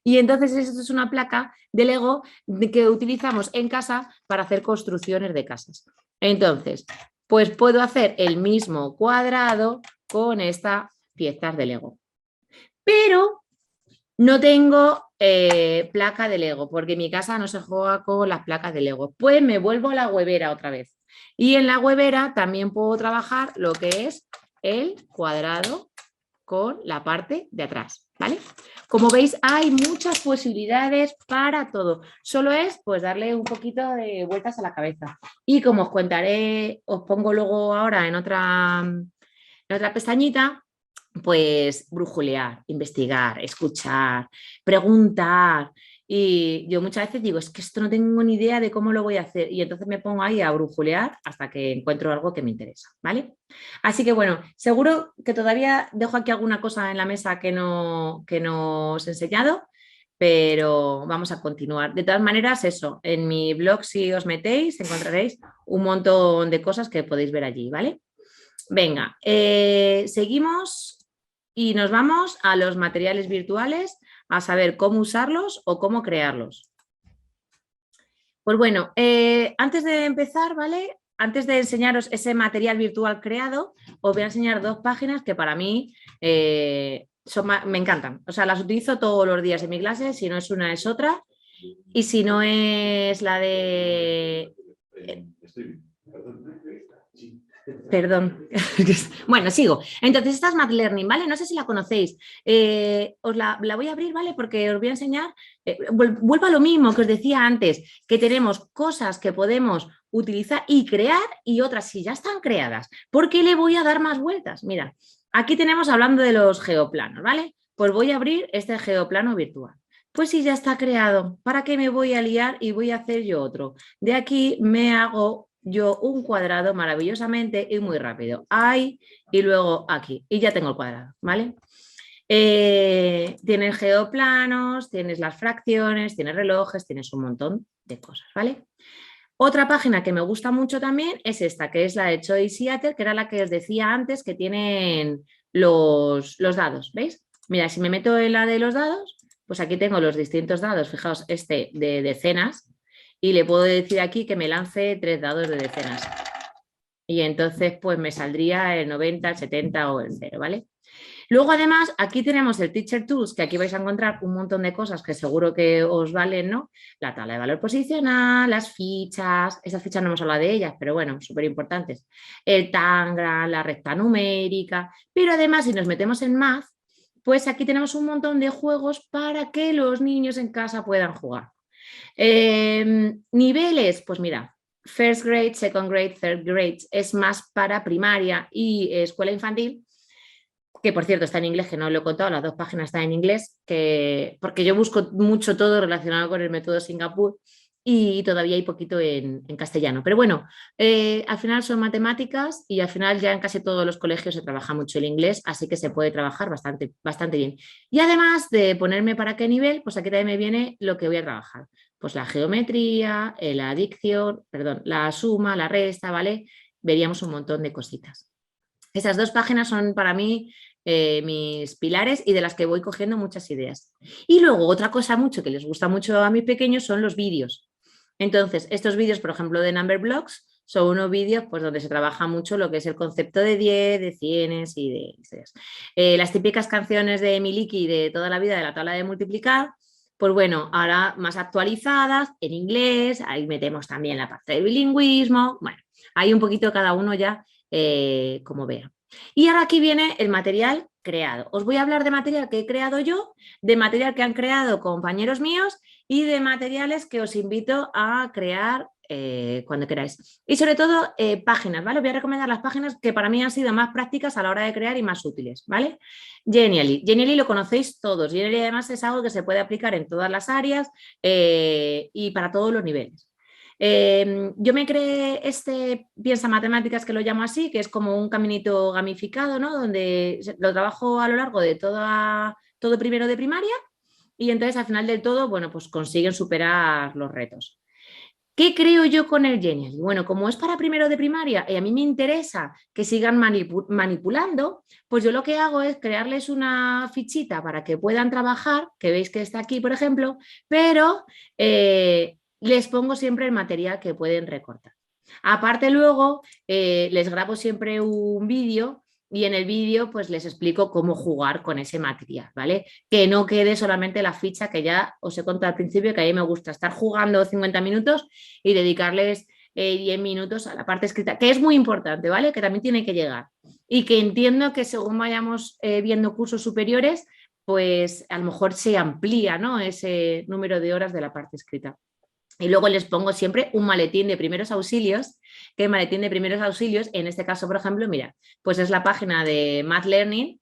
Y entonces esto es una placa de Lego que utilizamos en casa para hacer construcciones de casas. Entonces, pues puedo hacer el mismo cuadrado con estas piezas de Lego. Pero no tengo placa de Lego, porque en mi casa no se juega con las placas de Lego. Pues me vuelvo a la huevera otra vez. Y en la huevera también puedo trabajar lo que es el cuadrado con la parte de atrás, ¿vale? Como veis, hay muchas posibilidades para todo. Solo es pues darle un poquito de vueltas a la cabeza. Y como os contaré, os pongo luego ahora en otra pestañita, pues brujulear, investigar, escuchar, preguntar. Y yo muchas veces digo, es que esto no tengo ni idea de cómo lo voy a hacer. Y entonces me pongo ahí a brujulear hasta que encuentro algo que me interesa, ¿vale? Así que bueno, seguro que todavía dejo aquí alguna cosa en la mesa que no os he enseñado, pero vamos a continuar. De todas maneras, eso, en mi blog si os metéis encontraréis un montón de cosas que podéis ver allí, ¿vale? Venga, seguimos y nos vamos a los materiales virtuales a saber cómo usarlos o cómo crearlos. Pues bueno, antes de empezar, ¿vale? Antes de enseñaros ese material virtual creado, os voy a enseñar 2 páginas que para mí me encantan. O sea, las utilizo todos los días en mi clase, si no es una es otra. Y si no es la de... Perdón. Bueno, sigo. Entonces, esta es Math Learning, ¿vale? No sé si la conocéis. Os la voy a abrir, ¿vale? Porque os voy a enseñar. Vuelvo a lo mismo que os decía antes, que tenemos cosas que podemos utilizar y crear y otras si ya están creadas. ¿Por qué le voy a dar más vueltas? Mira, aquí tenemos hablando de los geoplanos, ¿vale? Pues voy a abrir este geoplano virtual. Pues si ya está creado, ¿para qué me voy a liar y voy a hacer yo otro? De aquí me hago yo un cuadrado maravillosamente y muy rápido. Ahí y luego aquí. Y ya tengo el cuadrado, ¿vale? Tienes geoplanos, tienes las fracciones, tienes relojes, tienes un montón de cosas, ¿vale? Otra página que me gusta mucho también es esta, que es la de Choice Seattle, que era la que os decía antes, que tienen los dados, ¿veis? Mira, si me meto en la de los dados, pues aquí tengo los distintos dados, fijaos, este de decenas, y le puedo decir aquí que me lance 3 dados de decenas. Y entonces pues me saldría el 90, el 70 o el 0, ¿vale? Luego, además, aquí tenemos el Teacher Tools, que aquí vais a encontrar un montón de cosas que seguro que os valen, ¿no? La tabla de valor posicional, las fichas, esas fichas no hemos hablado de ellas, pero bueno, súper importantes. El Tangram, la recta numérica, pero además, si nos metemos en Math, pues aquí tenemos un montón de juegos para que los niños en casa puedan jugar. Niveles, pues mira, first grade, second grade, third grade es más para primaria y escuela infantil, que por cierto está en inglés, que no lo he contado, las 2 páginas están en inglés, porque yo busco mucho todo relacionado con el método Singapur y todavía hay poquito en castellano. Pero bueno, al final son matemáticas y al final ya en casi todos los colegios se trabaja mucho el inglés, así que se puede trabajar bastante, bastante bien. Y además de ponerme para qué nivel, pues aquí también me viene lo que voy a trabajar. Pues la geometría, la adicción, perdón, la suma, la resta, ¿vale? Veríamos un montón de cositas. Esas 2 páginas son para mí mis pilares y de las que voy cogiendo muchas ideas. Y luego otra cosa mucho que les gusta mucho a mis pequeños son los vídeos. Entonces, estos vídeos, por ejemplo, de Number Blocks, son unos vídeos pues, donde se trabaja mucho lo que es el concepto de 10, de cienes y de historias. Las típicas canciones de Miliki de toda la vida de la tabla de multiplicar, pues bueno, ahora más actualizadas en inglés, ahí metemos también la parte de bilingüismo, bueno, hay un poquito cada uno ya como vea. Y ahora aquí viene el material creado. Os voy a hablar de material que he creado yo, de material que han creado compañeros míos y de materiales que os invito a crear cuando queráis. Y sobre todo páginas, ¿vale? Voy a recomendar las páginas que para mí han sido más prácticas a la hora de crear y más útiles, ¿vale? Genially. Genially lo conocéis todos. Genially además es algo que se puede aplicar en todas las áreas y para todos los niveles. Yo me creé este Piensa Matemáticas, que lo llamo así, que es como un caminito gamificado, ¿no? Donde lo trabajo a lo largo de todo primero de primaria y entonces al final del todo, bueno, pues consiguen superar los retos. ¿Qué creo yo con el Genial? Bueno, como es para primero de primaria y a mí me interesa que sigan manipulando, pues yo lo que hago es crearles una fichita para que puedan trabajar, que veis que está aquí, por ejemplo, pero les pongo siempre el material que pueden recortar. Aparte luego, les grabo siempre un vídeo y en el vídeo pues les explico cómo jugar con ese material, ¿vale? Que no quede solamente la ficha, que ya os he contado al principio que a mí me gusta estar jugando 50 minutos y dedicarles 10 minutos a la parte escrita, que es muy importante, ¿vale? Que también tiene que llegar. Y que entiendo que según vayamos viendo cursos superiores, pues a lo mejor se amplía, ¿no? Ese número de horas de la parte escrita. Y luego les pongo siempre un maletín de primeros auxilios, que el maletín de primeros auxilios, en este caso, por ejemplo, mira, pues es la página de Math Learning,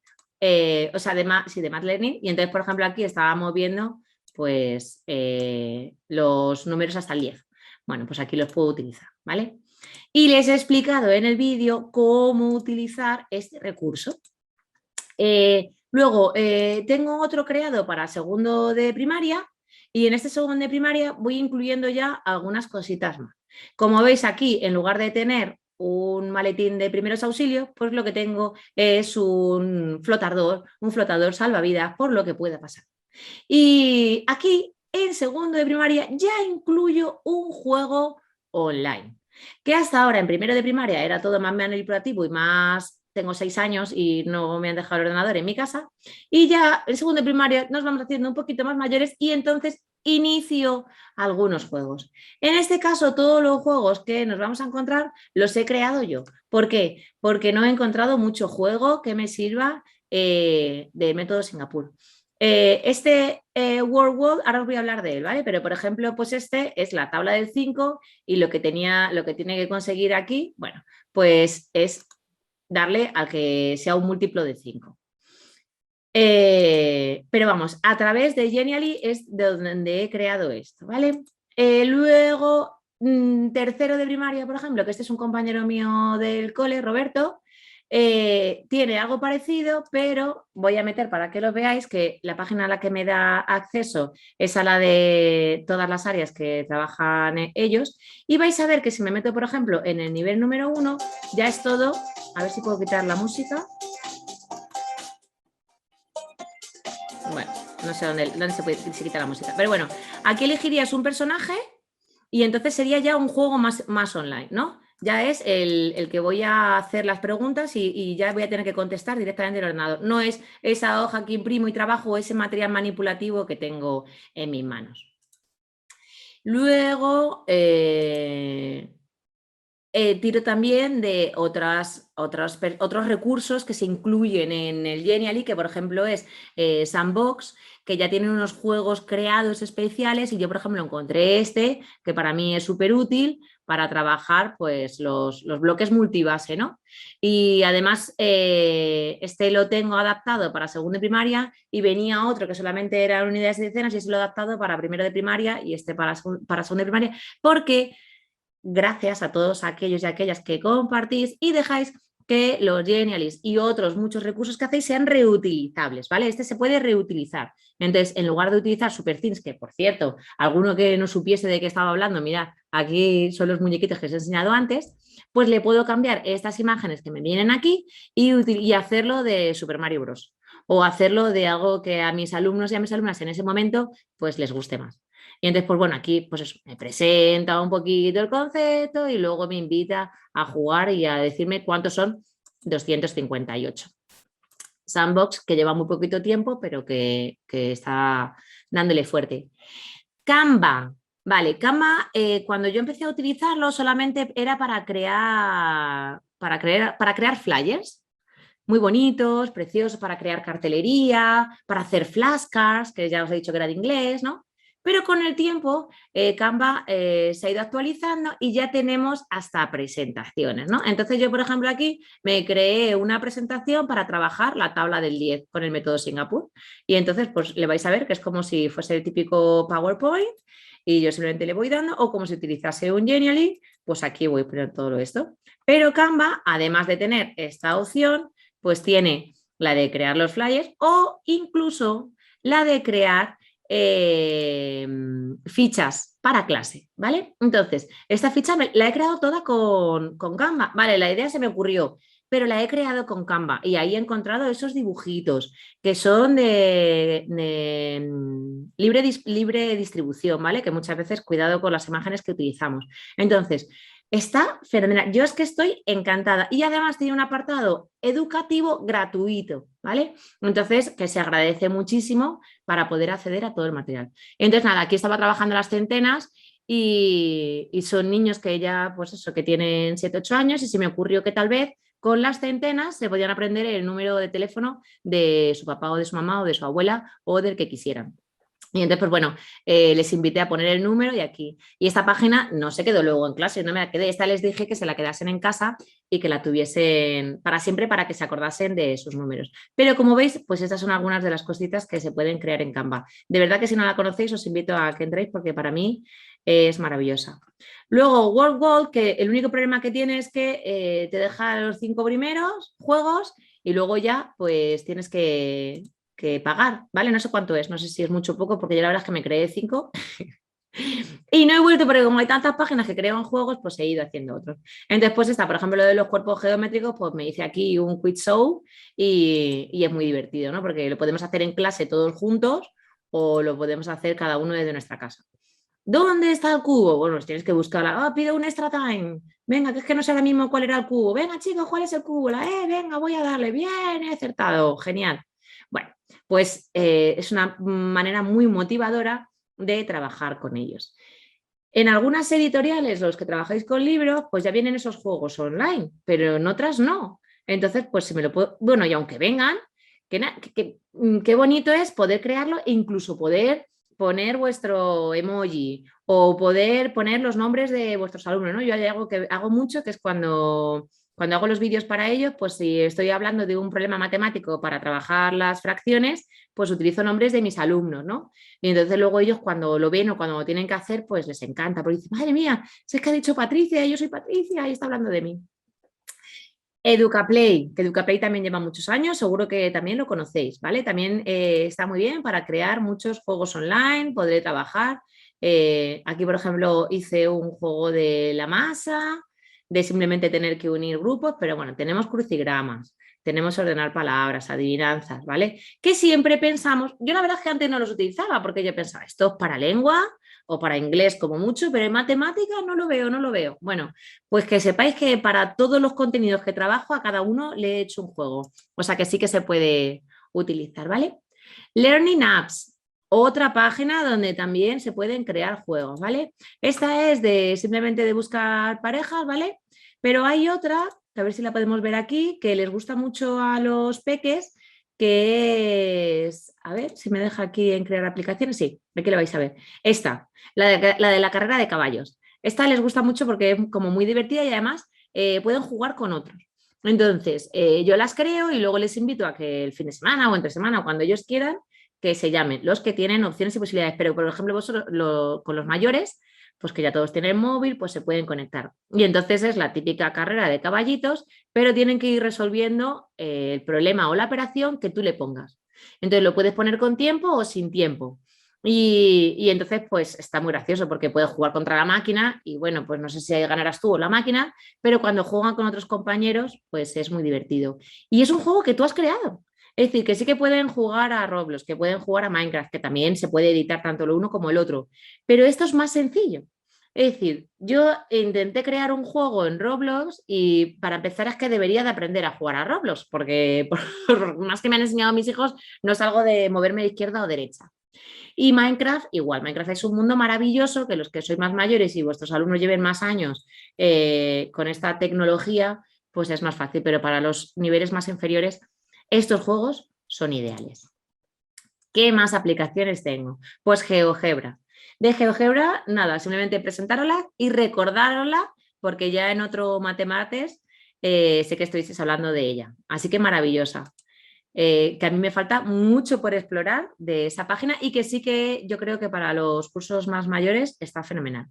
o sea, de Math Learning, y entonces, por ejemplo, aquí estábamos viendo pues los números hasta el 10. Bueno, pues aquí los puedo utilizar, ¿vale? Y les he explicado en el vídeo cómo utilizar este recurso. Luego, tengo otro creado para segundo de primaria y en este segundo de primaria voy incluyendo ya algunas cositas más. Como veis aquí, en lugar de tener un maletín de primeros auxilios, pues lo que tengo es un flotador salvavidas por lo que pueda pasar. Y aquí, en segundo de primaria, ya incluyo un juego online, que hasta ahora en primero de primaria era todo más manipulativo y más... Tengo 6 años y no me han dejado el ordenador en mi casa. Y ya en segundo de primaria nos vamos haciendo un poquito más mayores y entonces inicio algunos juegos. En este caso, todos los juegos que nos vamos a encontrar los he creado yo. ¿Por qué? Porque no he encontrado mucho juego que me sirva del método Singapur. Este World, ahora os voy a hablar de él, ¿vale? Pero por ejemplo, pues este es la tabla del 5 y lo que tiene que conseguir aquí, bueno, pues es darle al que sea un múltiplo de 5. Pero vamos, a través de Genially es de donde he creado esto, ¿vale? Luego, tercero de primaria, por ejemplo, que este es un compañero mío del cole, Roberto, tiene algo parecido, pero voy a meter para que lo veáis que la página a la que me da acceso es a la de todas las áreas que trabajan ellos y vais a ver que si me meto, por ejemplo, en el nivel número 1, ya es todo, a ver si puedo quitar la música. Bueno, no sé dónde se quita la música, pero bueno, aquí elegirías un personaje y entonces sería ya un juego más online, ¿no? Ya es el que voy a hacer las preguntas y ya voy a tener que contestar directamente del ordenador. No es esa hoja que imprimo y trabajo o ese material manipulativo que tengo en mis manos. Luego, tiro también de otros recursos que se incluyen en el Genially, que por ejemplo es Sandbox, que ya tienen unos juegos creados especiales y yo, por ejemplo, encontré este, que para mí es súper útil para trabajar pues, los bloques multibase, ¿no? Y además este lo tengo adaptado para segundo de primaria y venía otro que solamente era unidades de decenas y ese lo he adaptado para primero de primaria y este para segundo de primaria, porque gracias a todos aquellos y aquellas que compartís y dejáis que los Genialist y otros muchos recursos que hacéis sean reutilizables, ¿vale? Este se puede reutilizar. Entonces, en lugar de utilizar SuperThings, que por cierto, alguno que no supiese de qué estaba hablando, mirad, aquí son los muñequitos que os he enseñado antes, pues le puedo cambiar estas imágenes que me vienen aquí y hacerlo de Super Mario Bros. O hacerlo de algo que a mis alumnos y a mis alumnas en ese momento pues les guste más. Y entonces, pues bueno, aquí pues eso, me presenta un poquito el concepto y luego me invita a jugar y a decirme cuántos son 258. Sandbox, que lleva muy poquito tiempo, pero que está dándole fuerte. Canva. Vale, Canva, cuando yo empecé a utilizarlo solamente era para crear flyers muy bonitos, preciosos, para crear cartelería, para hacer flashcards, que ya os he dicho que era de inglés, ¿no? Pero con el tiempo, Canva se ha ido actualizando y ya tenemos hasta presentaciones, ¿no? Entonces yo, por ejemplo, aquí me creé una presentación para trabajar la tabla del 10 con el método Singapur. Y entonces, pues le vais a ver que es como si fuese el típico PowerPoint y yo simplemente le voy dando, o como si utilizase un Genially, pues aquí voy poniendo todo esto. Pero Canva, además de tener esta opción, pues tiene la de crear los flyers o incluso la de crear fichas para clase, ¿vale? Entonces, esta ficha la he creado toda con Canva, ¿vale? La idea se me ocurrió, pero la he creado con Canva y ahí he encontrado esos dibujitos que son de libre distribución, ¿vale? Que muchas veces cuidado con las imágenes que utilizamos. Entonces, está fenomenal. Yo es que estoy encantada. Y además tiene un apartado educativo gratuito, ¿vale? Entonces, que se agradece muchísimo para poder acceder a todo el material. Entonces, nada, aquí estaba trabajando las centenas y son niños que ya, pues eso, que tienen 7, 8 años y se me ocurrió que tal vez con las centenas se podían aprender el número de teléfono de su papá o de su mamá o de su abuela o del que quisieran. Y entonces, pues bueno, les invité a poner el número y aquí. Y esta página no se quedó luego en clase, no me la quedé. Esta les dije que se la quedasen en casa y que la tuviesen para siempre para que se acordasen de sus números. Pero como veis, pues estas son algunas de las cositas que se pueden crear en Canva. De verdad que si no la conocéis, os invito a que entréis porque para mí es maravillosa. Luego, World Gold, que el único problema que tiene es que te deja los 5 primeros juegos y luego ya pues tienes que pagar, ¿vale? No sé cuánto es, no sé si es mucho o poco, porque yo la verdad es que me creé 5 y no he vuelto, porque como hay tantas páginas que crean juegos, pues he ido haciendo otros. Entonces, pues está, por ejemplo, lo de los cuerpos geométricos, pues me hice aquí un quiz show y es muy divertido, ¿no? Porque lo podemos hacer en clase todos juntos o lo podemos hacer cada uno desde nuestra casa. ¿Dónde está el cubo? Bueno, pues tienes que buscarla. Ah, pido un extra time. Venga, que es que no sé ahora mismo cuál era el cubo. Venga, chicos, ¿cuál es el cubo? Venga, voy a darle. Bien, he acertado. Genial. Bueno, pues es una manera muy motivadora de trabajar con ellos. En algunas editoriales, los que trabajáis con libros, pues ya vienen esos juegos online, pero en otras no. Entonces, pues si me lo puedo. Bueno, y aunque vengan, qué bonito es poder crearlo e incluso poder poner vuestro emoji o poder poner los nombres de vuestros alumnos, ¿no? Yo hay algo que hago mucho, que es cuando hago los vídeos para ellos, pues si estoy hablando de un problema matemático para trabajar las fracciones, pues utilizo nombres de mis alumnos, ¿no? Y entonces luego ellos cuando lo ven o cuando lo tienen que hacer, pues les encanta, porque dicen, madre mía, si es que ha dicho Patricia, yo soy Patricia y está hablando de mí. Educaplay, que Educaplay también lleva muchos años, seguro que también lo conocéis, ¿vale? También está muy bien para crear muchos juegos online, podré trabajar. Aquí, por ejemplo, hice un juego de la masa, de simplemente tener que unir grupos, pero bueno, tenemos crucigramas, tenemos ordenar palabras, adivinanzas, ¿vale? Que siempre pensamos, yo la verdad es que antes no los utilizaba porque yo pensaba, esto es para lengua o para inglés como mucho, pero en matemáticas no lo veo, no lo veo. Bueno, pues que sepáis que para todos los contenidos que trabajo, a cada uno le he hecho un juego. O sea que sí que se puede utilizar, ¿vale? Learning Apps, otra página donde también se pueden crear juegos, ¿vale? Esta es de simplemente de buscar parejas, ¿vale? Pero hay otra, que a ver si la podemos ver aquí, que les gusta mucho a los peques, que es, a ver si me deja aquí en crear aplicaciones, sí, aquí lo vais a ver. Esta, la de la carrera de caballos. Esta les gusta mucho porque es como muy divertida y además pueden jugar con otros. Entonces, yo las creo y luego les invito a que el fin de semana o entre semana o cuando ellos quieran, que se llamen los que tienen opciones y posibilidades. Pero, por ejemplo, vosotros con los mayores, pues que ya todos tienen móvil, pues se pueden conectar. Y entonces es la típica carrera de caballitos, pero tienen que ir resolviendo el problema o la operación que tú le pongas. Entonces lo puedes poner con tiempo o sin tiempo. Y entonces, pues está muy gracioso porque puedes jugar contra la máquina y bueno, pues no sé si ganarás tú o la máquina, pero cuando juegan con otros compañeros, pues es muy divertido. Y es un juego que tú has creado. Es decir, que sí que pueden jugar a Roblox, que pueden jugar a Minecraft, que también se puede editar tanto lo uno como el otro, pero esto es más sencillo. Es decir, yo intenté crear un juego en Roblox y para empezar es que debería de aprender a jugar a Roblox, porque por más que me han enseñado mis hijos, no es algo de moverme de izquierda o derecha. Y Minecraft, igual, Minecraft es un mundo maravilloso que los que sois más mayores y vuestros alumnos lleven más años con esta tecnología, pues es más fácil, pero para los niveles más inferiores, estos juegos son ideales. ¿Qué más aplicaciones tengo? Pues GeoGebra. De GeoGebra, nada, simplemente presentárosla y recordárosla, porque ya en otro Matemates sé que estuvisteis hablando de ella. Así que maravillosa. Que a mí me falta mucho por explorar de esa página y que sí que yo creo que para los cursos más mayores está fenomenal.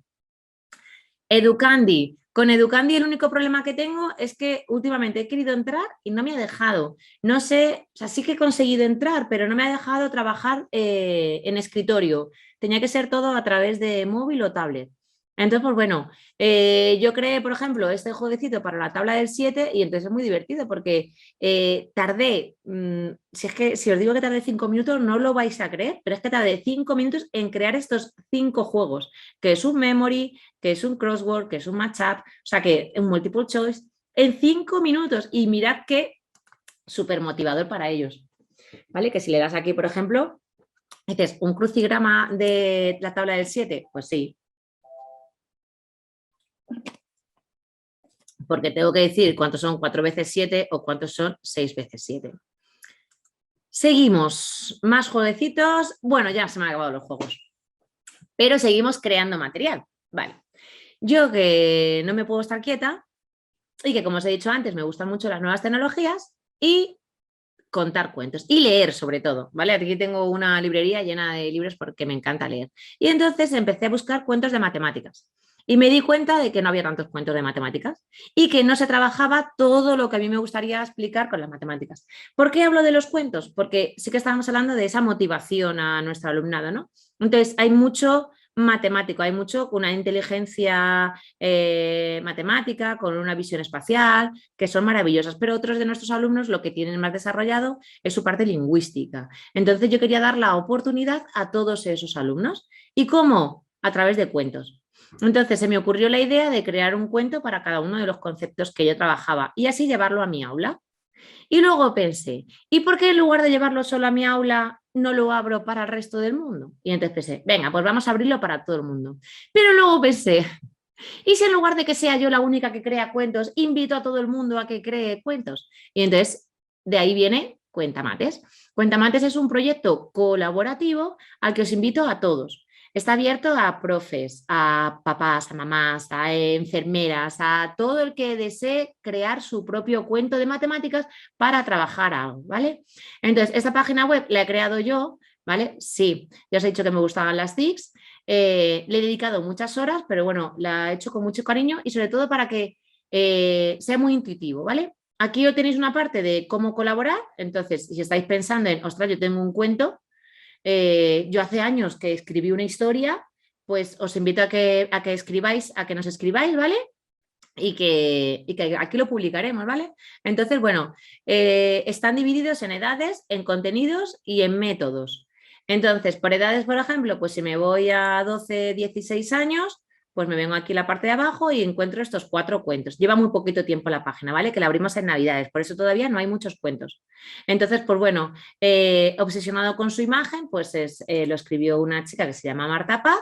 Educandi. Con Educandi el único problema que tengo es que últimamente he querido entrar y no me ha dejado. No sé, o sea, sí que he conseguido entrar, pero no me ha dejado trabajar en escritorio. Tenía que ser todo a través de móvil o tablet. Entonces, pues bueno, yo creé, por ejemplo, este jueguecito para la tabla del 7 y entonces es muy divertido porque tardé, si es que si os digo que tardé 5 minutos no lo vais a creer, pero es que tardé 5 minutos en crear estos 5 juegos, que es un memory, que es un crossword, que es un matchup, o sea que un multiple choice, en 5 minutos. Y mirad qué súper motivador para ellos. ¿Vale? Que si le das aquí, por ejemplo, dices, ¿un crucigrama de la tabla del 7? Pues sí. Porque tengo que decir cuántos son 4 veces 7 o cuántos son 6 veces 7. Seguimos, más jueguecitos. Bueno, ya se me han acabado los juegos. Pero seguimos creando material. Vale. Yo que no me puedo estar quieta y que, como os he dicho antes, me gustan mucho las nuevas tecnologías y contar cuentos y leer sobre todo, ¿vale? Aquí tengo una librería llena de libros porque me encanta leer. Y entonces empecé a buscar cuentos de matemáticas y me di cuenta de que no había tantos cuentos de matemáticas y que no se trabajaba todo lo que a mí me gustaría explicar con las matemáticas. ¿Por qué hablo de los cuentos? Porque sí que estábamos hablando de esa motivación a nuestro alumnado, ¿no? Entonces hay mucho matemático, hay mucho con una inteligencia matemática, con una visión espacial, que son maravillosas, pero otros de nuestros alumnos lo que tienen más desarrollado es su parte lingüística. Entonces yo quería dar la oportunidad a todos esos alumnos. ¿Y cómo? A través de cuentos. Entonces se me ocurrió la idea de crear un cuento para cada uno de los conceptos que yo trabajaba y así llevarlo a mi aula. Y luego pensé, ¿y por qué en lugar de llevarlo solo a mi aula no lo abro para el resto del mundo? Y entonces pensé, venga, pues vamos a abrirlo para todo el mundo. Pero luego pensé, ¿y si en lugar de que sea yo la única que crea cuentos, invito a todo el mundo a que cree cuentos? Y entonces de ahí viene Cuentamates. Cuentamates es un proyecto colaborativo al que os invito a todos. Está abierto a profes, a papás, a mamás, a enfermeras, a todo el que desee crear su propio cuento de matemáticas para trabajar algo, ¿vale? Entonces, esta página web la he creado yo, ¿vale? Sí, ya os he dicho que me gustaban las TICs, le he dedicado muchas horas, pero bueno, la he hecho con mucho cariño y sobre todo para que sea muy intuitivo, ¿vale? aquí tenéis una parte de cómo colaborar. Entonces, si estáis pensando en, ostras, yo tengo un cuento, yo hace años que escribí una historia, pues os invito a que escribáis, a que nos escribáis, ¿vale? Y que aquí lo publicaremos, ¿vale? Entonces, bueno, están divididos en edades, en contenidos y en métodos. Entonces, por edades, por ejemplo, pues si me voy a 12, 16 años, pues me vengo aquí a la parte de abajo y encuentro estos 4 cuentos. Lleva muy poquito tiempo la página, ¿vale? Que la abrimos en Navidades, por eso todavía no hay muchos cuentos. Entonces, pues bueno, obsesionado con su imagen, pues lo escribió una chica que se llama Marta Paz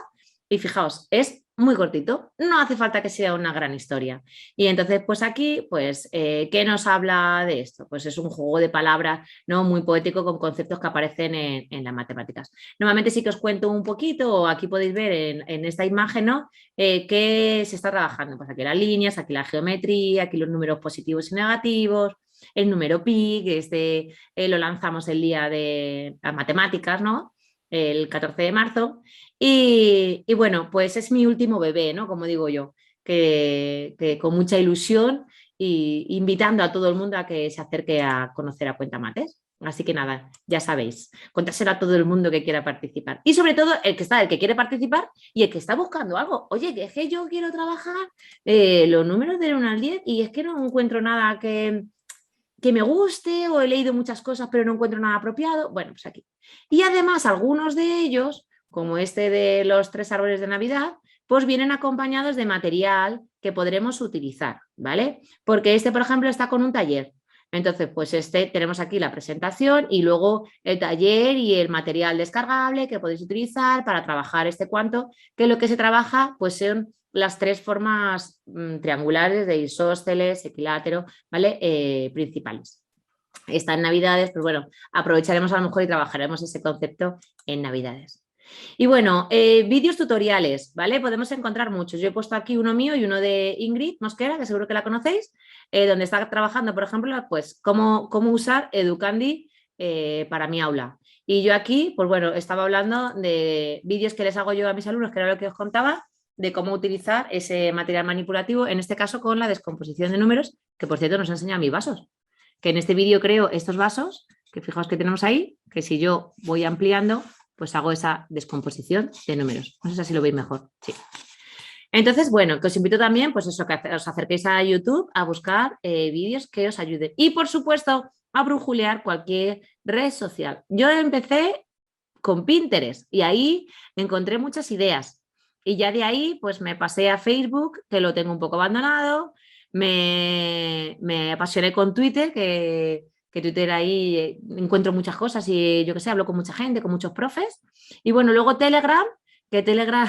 y fijaos, es muy cortito, no hace falta que sea una gran historia. Y entonces, pues aquí, pues, ¿qué nos habla de esto? Pues es un juego de palabras, ¿no? Muy poético con conceptos que aparecen en las matemáticas. Normalmente sí que os cuento un poquito, o aquí podéis ver en esta imagen, ¿no? ¿Qué se está trabajando? Pues aquí las líneas, aquí la geometría, aquí los números positivos y negativos, el número pi, que lo lanzamos el día de las matemáticas, ¿no? El 14 de marzo. Y bueno, pues es mi último bebé, ¿no? Como digo yo, que con mucha ilusión y invitando a todo el mundo a que se acerque a conocer a Cuentamates. Así que nada, ya sabéis, contárselo a todo el mundo que quiera participar. Y sobre todo el que quiere participar y el que está buscando algo. Oye, que es que yo quiero trabajar los números del 1 al 10 y es que no encuentro nada que me guste o he leído muchas cosas pero no encuentro nada apropiado. Bueno, pues aquí. Y además algunos de ellos, como este de los 3 árboles de Navidad, pues vienen acompañados de material que podremos utilizar, ¿vale? Porque este, por ejemplo, está con un taller. Entonces, pues tenemos aquí la presentación y luego el taller y el material descargable que podéis utilizar para trabajar este cuanto, que lo que se trabaja pues son las 3 formas triangulares de isósceles, equilátero, ¿vale? Principales. Está en Navidades, pues bueno, aprovecharemos a lo mejor y trabajaremos ese concepto en Navidades. Y bueno, vídeos tutoriales, ¿vale? Podemos encontrar muchos. Yo he puesto aquí uno mío y uno de Ingrid Mosquera, que seguro que la conocéis, donde está trabajando, por ejemplo, pues cómo usar Educandi para mi aula. Y yo aquí, pues bueno, estaba hablando de vídeos que les hago yo a mis alumnos, que era lo que os contaba, de cómo utilizar ese material manipulativo, en este caso con la descomposición de números, que por cierto nos enseña mis vasos. Que en este vídeo creo estos vasos, que fijaos que tenemos ahí, que si yo voy ampliando, pues hago esa descomposición de números. No sé si lo veis mejor. Sí. Entonces, bueno, que os invito también, pues eso, que os acerquéis a YouTube a buscar vídeos que os ayuden. Y, por supuesto, a brujulear cualquier red social. Yo empecé con Pinterest y ahí encontré muchas ideas. Y ya de ahí, pues me pasé a Facebook, que lo tengo un poco abandonado. Me apasioné con Twitter, que Twitter ahí encuentro muchas cosas y yo qué sé, hablo con mucha gente, con muchos profes. Y bueno, luego Telegram, que Telegram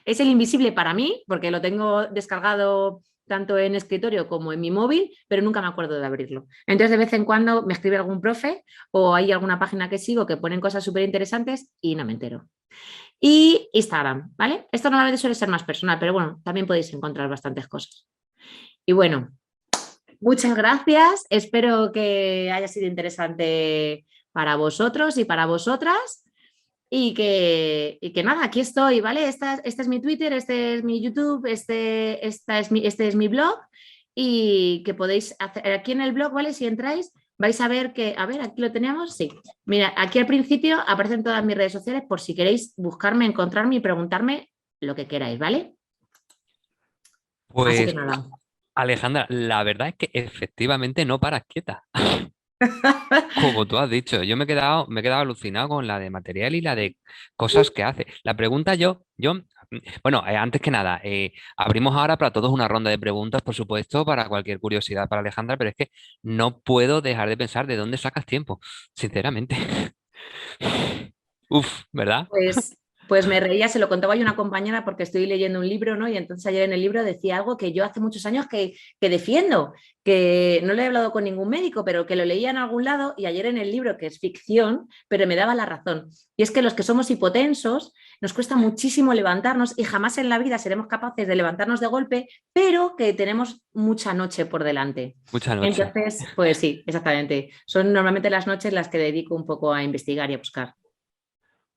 es el invisible para mí, porque lo tengo descargado tanto en escritorio como en mi móvil, pero nunca me acuerdo de abrirlo. Entonces, de vez en cuando me escribe algún profe o hay alguna página que sigo que ponen cosas súper interesantes y no me entero. Y Instagram, ¿vale? Esto normalmente suele ser más personal, pero bueno, también podéis encontrar bastantes cosas. Y bueno, muchas gracias. Espero que haya sido interesante para vosotros y para vosotras. Y que nada, aquí estoy, ¿vale? Este es mi Twitter, este es mi YouTube, este es mi blog y que podéis hacer aquí en el blog, ¿vale? Si entráis, vais a ver que, a ver, aquí lo tenemos, sí. Mira, aquí al principio aparecen todas mis redes sociales por si queréis buscarme, encontrarme y preguntarme lo que queráis, ¿vale? Así que Pues, nada. Alejandra, la verdad es que efectivamente no paras quieta. Como tú has dicho, me he quedado alucinado con la de material y la de cosas que hace. La pregunta bueno, antes que nada, abrimos ahora para todos una ronda de preguntas, por supuesto, para cualquier curiosidad para Alejandra, pero es que no puedo dejar de pensar de dónde sacas tiempo, sinceramente. Uf, ¿verdad? Pues me reía, se lo contaba yo a una compañera porque estoy leyendo un libro, ¿no? Y entonces ayer en el libro decía algo que yo hace muchos años que defiendo, que no lo he hablado con ningún médico, pero que lo leía en algún lado y ayer en el libro, que es ficción, pero me daba la razón. Y es que los que somos hipotensos nos cuesta muchísimo levantarnos y jamás en la vida seremos capaces de levantarnos de golpe, pero que tenemos mucha noche por delante. Mucha noche. Entonces, pues sí, exactamente. Son normalmente las noches las que dedico un poco a investigar y a buscar.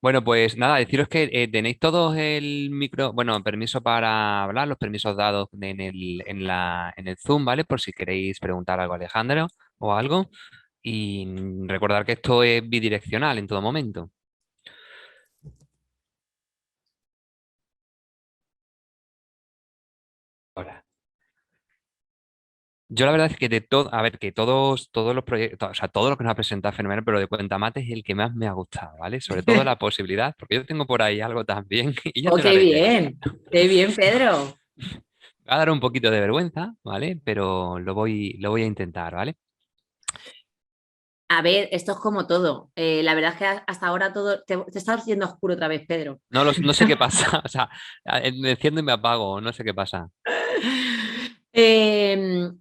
Bueno, pues nada, deciros que tenéis todos el micro, bueno, permiso para hablar, los permisos dados en el Zoom, ¿vale? Por si queréis preguntar algo a Alejandro o algo. Y recordar que esto es bidireccional en todo momento. Ahora. Yo la verdad es que de todo, a ver, que todos los proyectos, o sea, todo lo que nos ha presentado fenomenal, pero de Cuentamate es el que más me ha gustado, ¿vale? Sobre todo la posibilidad, porque yo tengo por ahí algo también y ya ¡Oh, te lo haré llegar. qué bien, Pedro! Va a dar un poquito de vergüenza, ¿vale? Pero lo voy a intentar, ¿vale? A ver, esto es como todo. La verdad es que hasta ahora todo te estás haciendo oscuro otra vez, Pedro. No sé qué pasa, o sea, me enciendo y me apago, no sé qué pasa.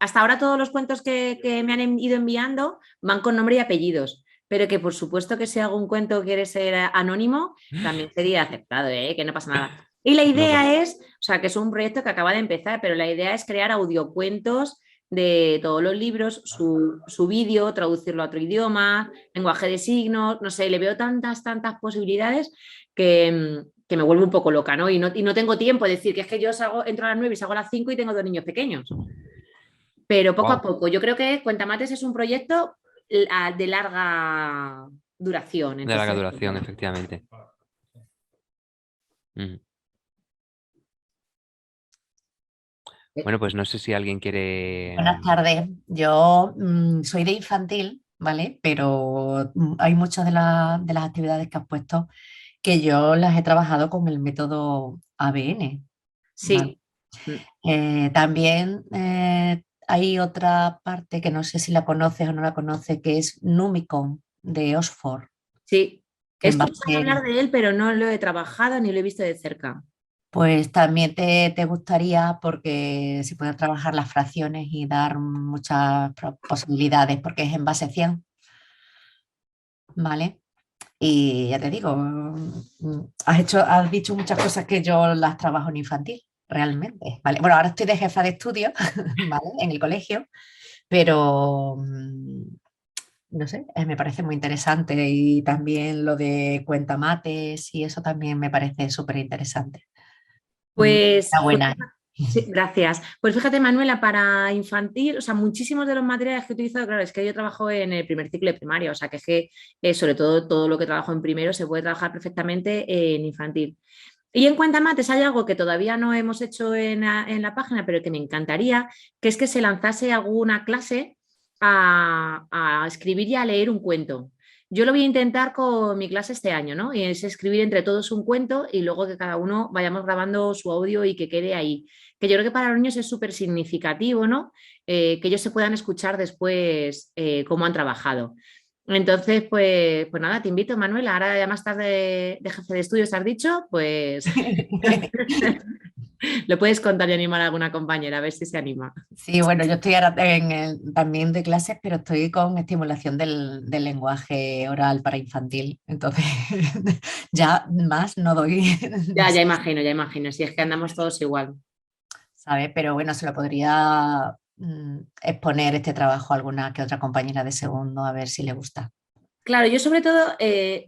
Hasta ahora todos los cuentos que me han ido enviando van con nombre y apellidos, pero que por supuesto que si algún cuento quiere ser anónimo, también sería aceptado, ¿eh? Que no pasa nada. Y la No, idea es, o sea, que es un proyecto que acaba de empezar, pero la idea es crear audiocuentos de todos los libros, su vídeo, traducirlo a otro idioma, lenguaje de signos, no sé, le veo tantas posibilidades que me vuelvo un poco loca, ¿no? Y no tengo tiempo de decir que es que yo salgo, entro a las 9 y salgo a las 5 y tengo dos niños pequeños. Pero poco a wow, poco, yo creo que Cuentamates es un proyecto de larga duración. de larga Entonces, duración, efectivamente. Mm. eh, Bueno, pues no sé si alguien quiere... Buenas tardes. Yo soy de infantil, ¿vale? Pero hay muchas de las actividades que has puesto que yo las he trabajado con el método ABN, ¿vale? sí, mm, También hay otra parte que no sé si la conoces o no la conoces, que es Numicon de Oxford, sí. He que en escuchado hablar base, de él, pero no lo he trabajado ni lo he visto de cerca. pues también te gustaría porque se pueden trabajar las fracciones y dar muchas posibilidades, porque es en base 100, ¿vale? Y ya te digo, has dicho muchas cosas que yo las trabajo en infantil, realmente, ¿vale? Bueno, ahora estoy de jefa de estudio, ¿vale? En el colegio, pero no sé, me parece muy interesante y también lo de cuentamates y eso también me parece súper interesante. Pues Buena. sí, gracias. Pues fíjate, Manuela, para infantil, o sea, muchísimos de los materiales que he utilizado, claro, es que yo trabajo en el primer ciclo de primaria, o sea, que es que sobre todo lo que trabajo en primero se puede trabajar perfectamente en infantil. Y en Cuentamates hay algo que todavía no hemos hecho en la página, pero que me encantaría, que es que se lanzase alguna clase a escribir y a leer un cuento. Yo lo voy a intentar con mi clase este año, ¿no? Y es escribir entre todos un cuento y luego que cada uno vayamos grabando su audio y que quede ahí. Que yo creo que para los niños es súper significativo, ¿no? Que ellos se puedan escuchar después cómo han trabajado. Entonces, pues nada, te invito, Manuela. Ahora ya más tarde de jefe de estudios, has dicho, pues lo puedes contar y animar a alguna compañera, a ver si se anima. Sí, bueno, yo estoy ahora también de clases, pero estoy con estimulación del lenguaje oral para infantil. Entonces, ya más no doy, Ya imagino, si es que andamos todos igual. ¿sabes? Pero bueno, se lo podría exponer este trabajo a alguna que otra compañera de segundo a ver si le gusta. Claro, yo sobre todo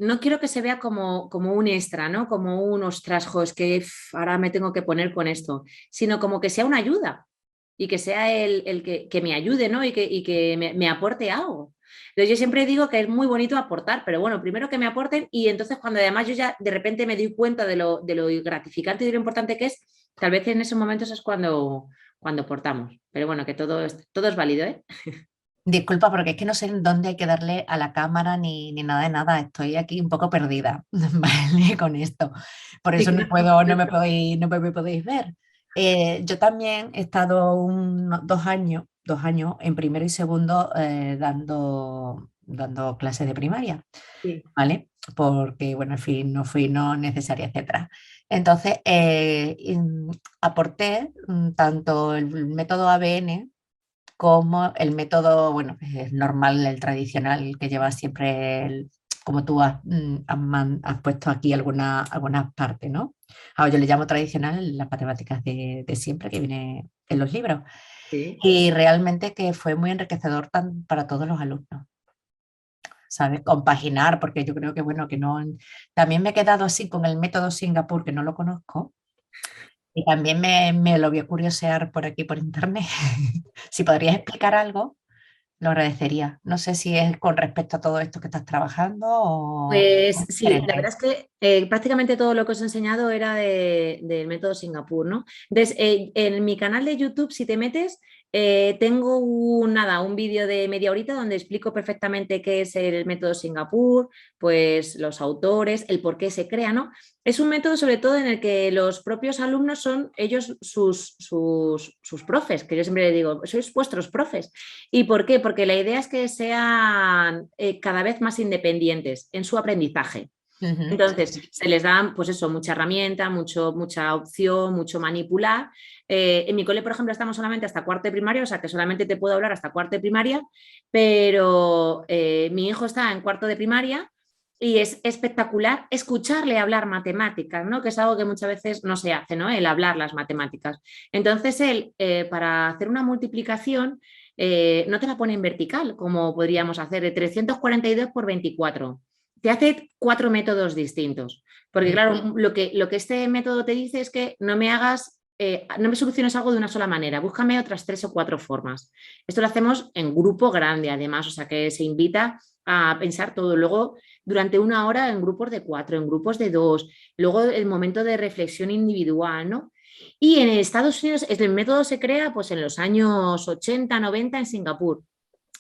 no quiero que se vea como un extra, ¿no? Como un ostras, jo, es que ahora me tengo que poner con esto, sino como que sea una ayuda y que sea el que me ayude, ¿no? Y que me aporte algo. Entonces yo siempre digo que es muy bonito aportar, pero bueno, primero que me aporten y entonces cuando además yo ya de repente me doy cuenta de lo gratificante y de lo importante que es, tal vez en esos momentos es cuando aportamos. Pero bueno, que todo es válido, ¿eh? Disculpa, porque es que no sé en dónde hay que darle a la cámara ni nada de nada. Estoy aquí un poco perdida, ¿vale? Con esto. Por Sí, eso que no te preocupes. no me podéis ver. Yo también he estado 2 años en primero y segundo dando clases de primaria, Sí, ¿vale? Porque, bueno, en fin, no fui no necesaria, etcétera. Entonces, aporté tanto el método ABN como el método, bueno, pues es normal, el tradicional que lleva siempre, como tú has puesto aquí algunas partes, ¿no? Ahora yo le llamo tradicional las matemáticas de siempre que viene en los libros. sí. Y realmente que fue muy enriquecedor para todos los alumnos. ¿sabes? Compaginar, porque yo creo que, bueno, que no... También me he quedado así con el método Singapur, que no lo conozco, y también me lo voy a curiosear por aquí, por internet. Si podrías explicar algo, lo agradecería. No sé si es con respecto a todo esto que estás trabajando Pues o sí, la diferente. verdad es que prácticamente todo lo que os he enseñado era del método Singapur, ¿no? Entonces, en mi canal de YouTube, si te metes, tengo un vídeo de media horita donde explico perfectamente qué es el método Singapur, pues los autores, el por qué se crea, ¿no? Es un método sobre todo en el que los propios alumnos son ellos sus profes, que yo siempre les digo, sois vuestros profes. ¿Y por qué? Porque la idea es que sean cada vez más independientes en su aprendizaje. Ujú. Entonces, se les da, pues eso, mucha herramienta, mucha opción, mucho manipular. En mi cole, por ejemplo, estamos solamente hasta cuarto de primaria, o sea que solamente te puedo hablar hasta cuarto de primaria, pero mi hijo está en cuarto de primaria y es espectacular escucharle hablar matemáticas, ¿no? Que es algo que muchas veces no se hace, ¿no? El hablar las matemáticas. Entonces, él, para hacer una multiplicación, no te la pone en vertical, como podríamos hacer de 342 por 24. Te hace 4 métodos distintos. Porque, claro, lo que este método te dice es que no me hagas, no me soluciones algo de una sola manera, búscame otras 3 o 4 formas. Esto lo hacemos en grupo grande, además, o sea que se invita a pensar todo. Luego, durante 1 hora en grupos de 4, en grupos de 2, luego el momento de reflexión individual, ¿no? Y en Estados Unidos, el método se crea pues, en los años 80, 90 en Singapur.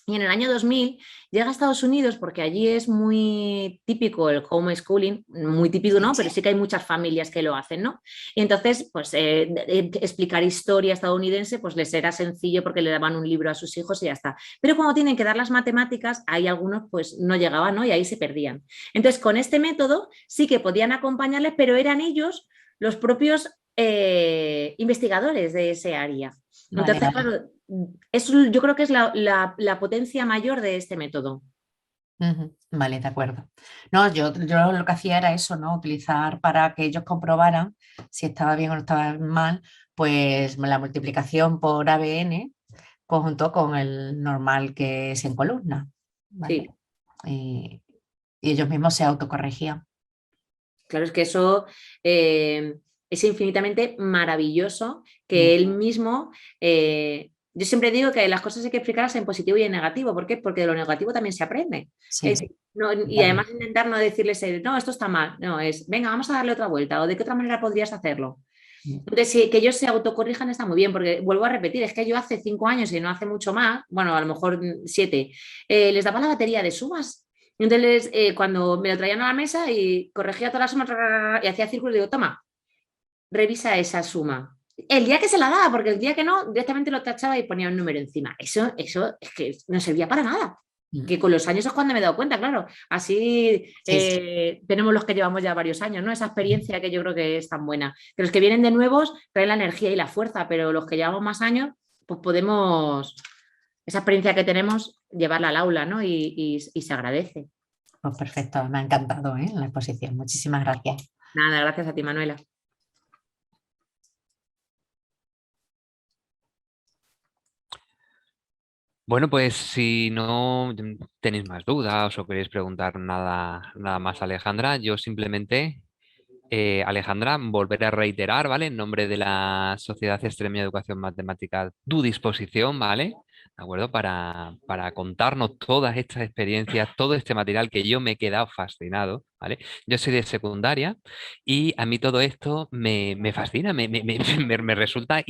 Y en el año 2000 llega a Estados Unidos porque allí es muy típico el homeschooling, muy típico no, pero sí que hay muchas familias que lo hacen, ¿no? Y entonces, pues explicar historia estadounidense pues les era sencillo porque le daban un libro a sus hijos y ya está. Pero cuando tienen que dar las matemáticas, hay algunos pues no llegaban, ¿no? Y ahí se perdían. Entonces, con este método sí que podían acompañarles, pero eran ellos los propios investigadores de ese área. Vale, Entonces, vale. claro, yo creo que es la potencia mayor de este método. Ujú. Vale, de acuerdo. No, yo lo que hacía era eso, ¿no? Utilizar para que ellos comprobaran si estaba bien o no estaba mal, pues la multiplicación por ABN conjunto con el normal que es en columna, ¿vale? Sí, Y, y ellos mismos se autocorregían. claro, es que eso es infinitamente maravilloso Mm. que él mismo. Yo siempre digo que las cosas hay que explicarlas en positivo y en negativo. ¿Por qué? Porque de lo negativo también se aprende. Sí, Y además totalmente. intentar no decirles, no, esto está mal. No, es, venga, vamos a darle otra vuelta. ¿O de qué otra manera podrías hacerlo? Mm. Entonces, sí, que ellos se autocorrijan está muy bien, porque vuelvo a repetir, es que yo hace 5 años y no hace mucho más, bueno, a lo mejor 7, les daba la batería de sumas. Entonces, cuando me lo traían a la mesa y corregía todas las sumas y hacía círculos, digo, toma, revisa esa suma. El día que se la daba, porque el día que no, directamente lo tachaba y ponía un número encima. Eso es que no servía para nada. Mm. Que con los años es cuando me he dado cuenta, claro. Así Sí, sí. tenemos los que llevamos ya varios años, ¿no? Esa experiencia que yo creo que es tan buena. Que los que vienen de nuevos traen la energía y la fuerza, pero los que llevamos más años, pues podemos, esa experiencia que tenemos, llevarla al aula, ¿no? Y se agradece. Pues perfecto, me ha encantado, ¿eh? La exposición. Muchísimas gracias. Nada, gracias a ti, Manuela. Bueno, pues si no tenéis más dudas o queréis preguntar nada más a Alejandra, yo simplemente, Alejandra, volveré a reiterar, ¿vale? En nombre de la Sociedad Extremeña de Educación Matemática, tu disposición, ¿vale? ¿De acuerdo? Para contarnos todas estas experiencias, todo este material que yo me he quedado fascinado, ¿vale? Yo soy de secundaria y a mí todo esto me fascina, me resulta,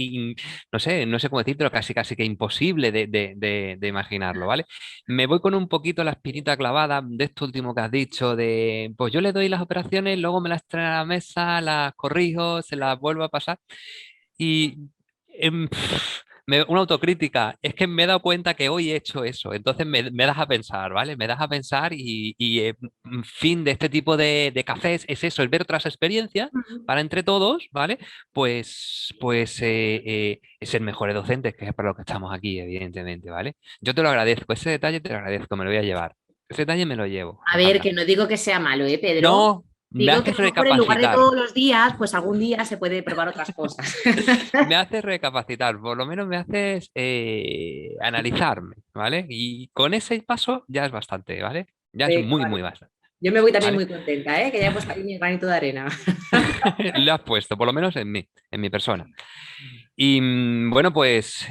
no sé cómo decirlo, casi que imposible de imaginarlo, ¿vale? Me voy con un poquito la espinita clavada de esto último que has dicho, de pues yo le doy las operaciones, luego me las trae a la mesa, las corrijo, se las vuelvo a pasar. Y una autocrítica, es que me he dado cuenta que hoy he hecho eso, entonces me das a pensar, ¿vale? Me das a pensar fin de este tipo de cafés es eso, el ver otras experiencias para entre todos, ¿vale? Pues ser mejores docentes, que es para lo que estamos aquí, evidentemente, ¿vale? Yo te lo agradezco, ese detalle te lo agradezco, me lo voy a llevar. Ese detalle me lo llevo, A ver, Alejandra. que no digo que sea malo, ¿eh, Pedro? No, me Digo que haces a lo mejor en lugar de recapacitar. todos los días, pues algún día se puede probar otras cosas. Me haces recapacitar, por lo menos me haces analizarme, ¿vale? Y con ese paso ya es bastante, ¿vale? Ya es Venga, muy, muy vale. bastante, Yo me voy también ¿vale? muy contenta, ¿eh? Que ya he puesto ahí mi granito de arena. Lo has puesto, por lo menos en mi persona. Y bueno, pues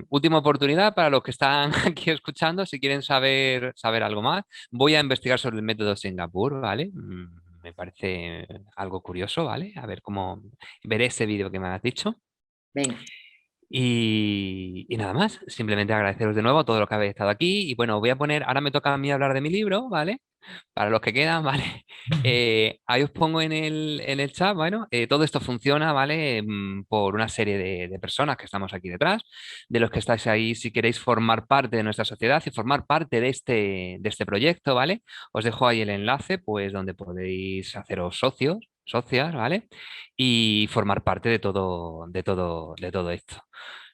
última oportunidad para los que están aquí escuchando, si quieren saber algo más. Voy a investigar sobre el método Singapur, ¿vale? Me parece algo curioso, ¿vale? A ver cómo veré ese vídeo que me has dicho. Venga. Y nada más, simplemente agradeceros de nuevo todo lo que habéis estado aquí. Y bueno, voy a poner, ahora me toca a mí hablar de mi libro, ¿vale? Para los que quedan, ¿vale? Ahí os pongo en el chat, bueno, todo esto funciona, ¿vale? Por una serie de personas que estamos aquí detrás, de los que estáis ahí, si queréis formar parte de nuestra sociedad y formar parte de este proyecto, ¿vale? Os dejo ahí el enlace, pues, donde podéis haceros socios, socias, ¿vale? Y formar parte de todo esto.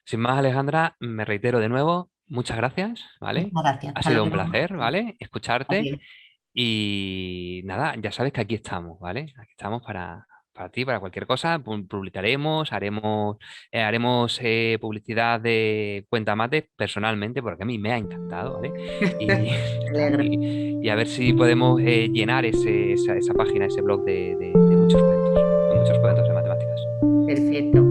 Sin más, Alejandra, me reitero de nuevo, muchas gracias, Muchas ¿vale? gracias. Ha Hasta sido un luego. placer, ¿vale? Escucharte. Adiós. Y nada, ya sabes que aquí estamos, ¿vale? Aquí estamos para ti, para cualquier cosa. Publicaremos, haremos publicidad de Cuenta Mate personalmente, porque a mí me ha encantado, ¿vale? Y, ya Me está. alegro. Y a ver si podemos llenar esa página, ese blog de muchos cuentos de matemáticas. Perfecto.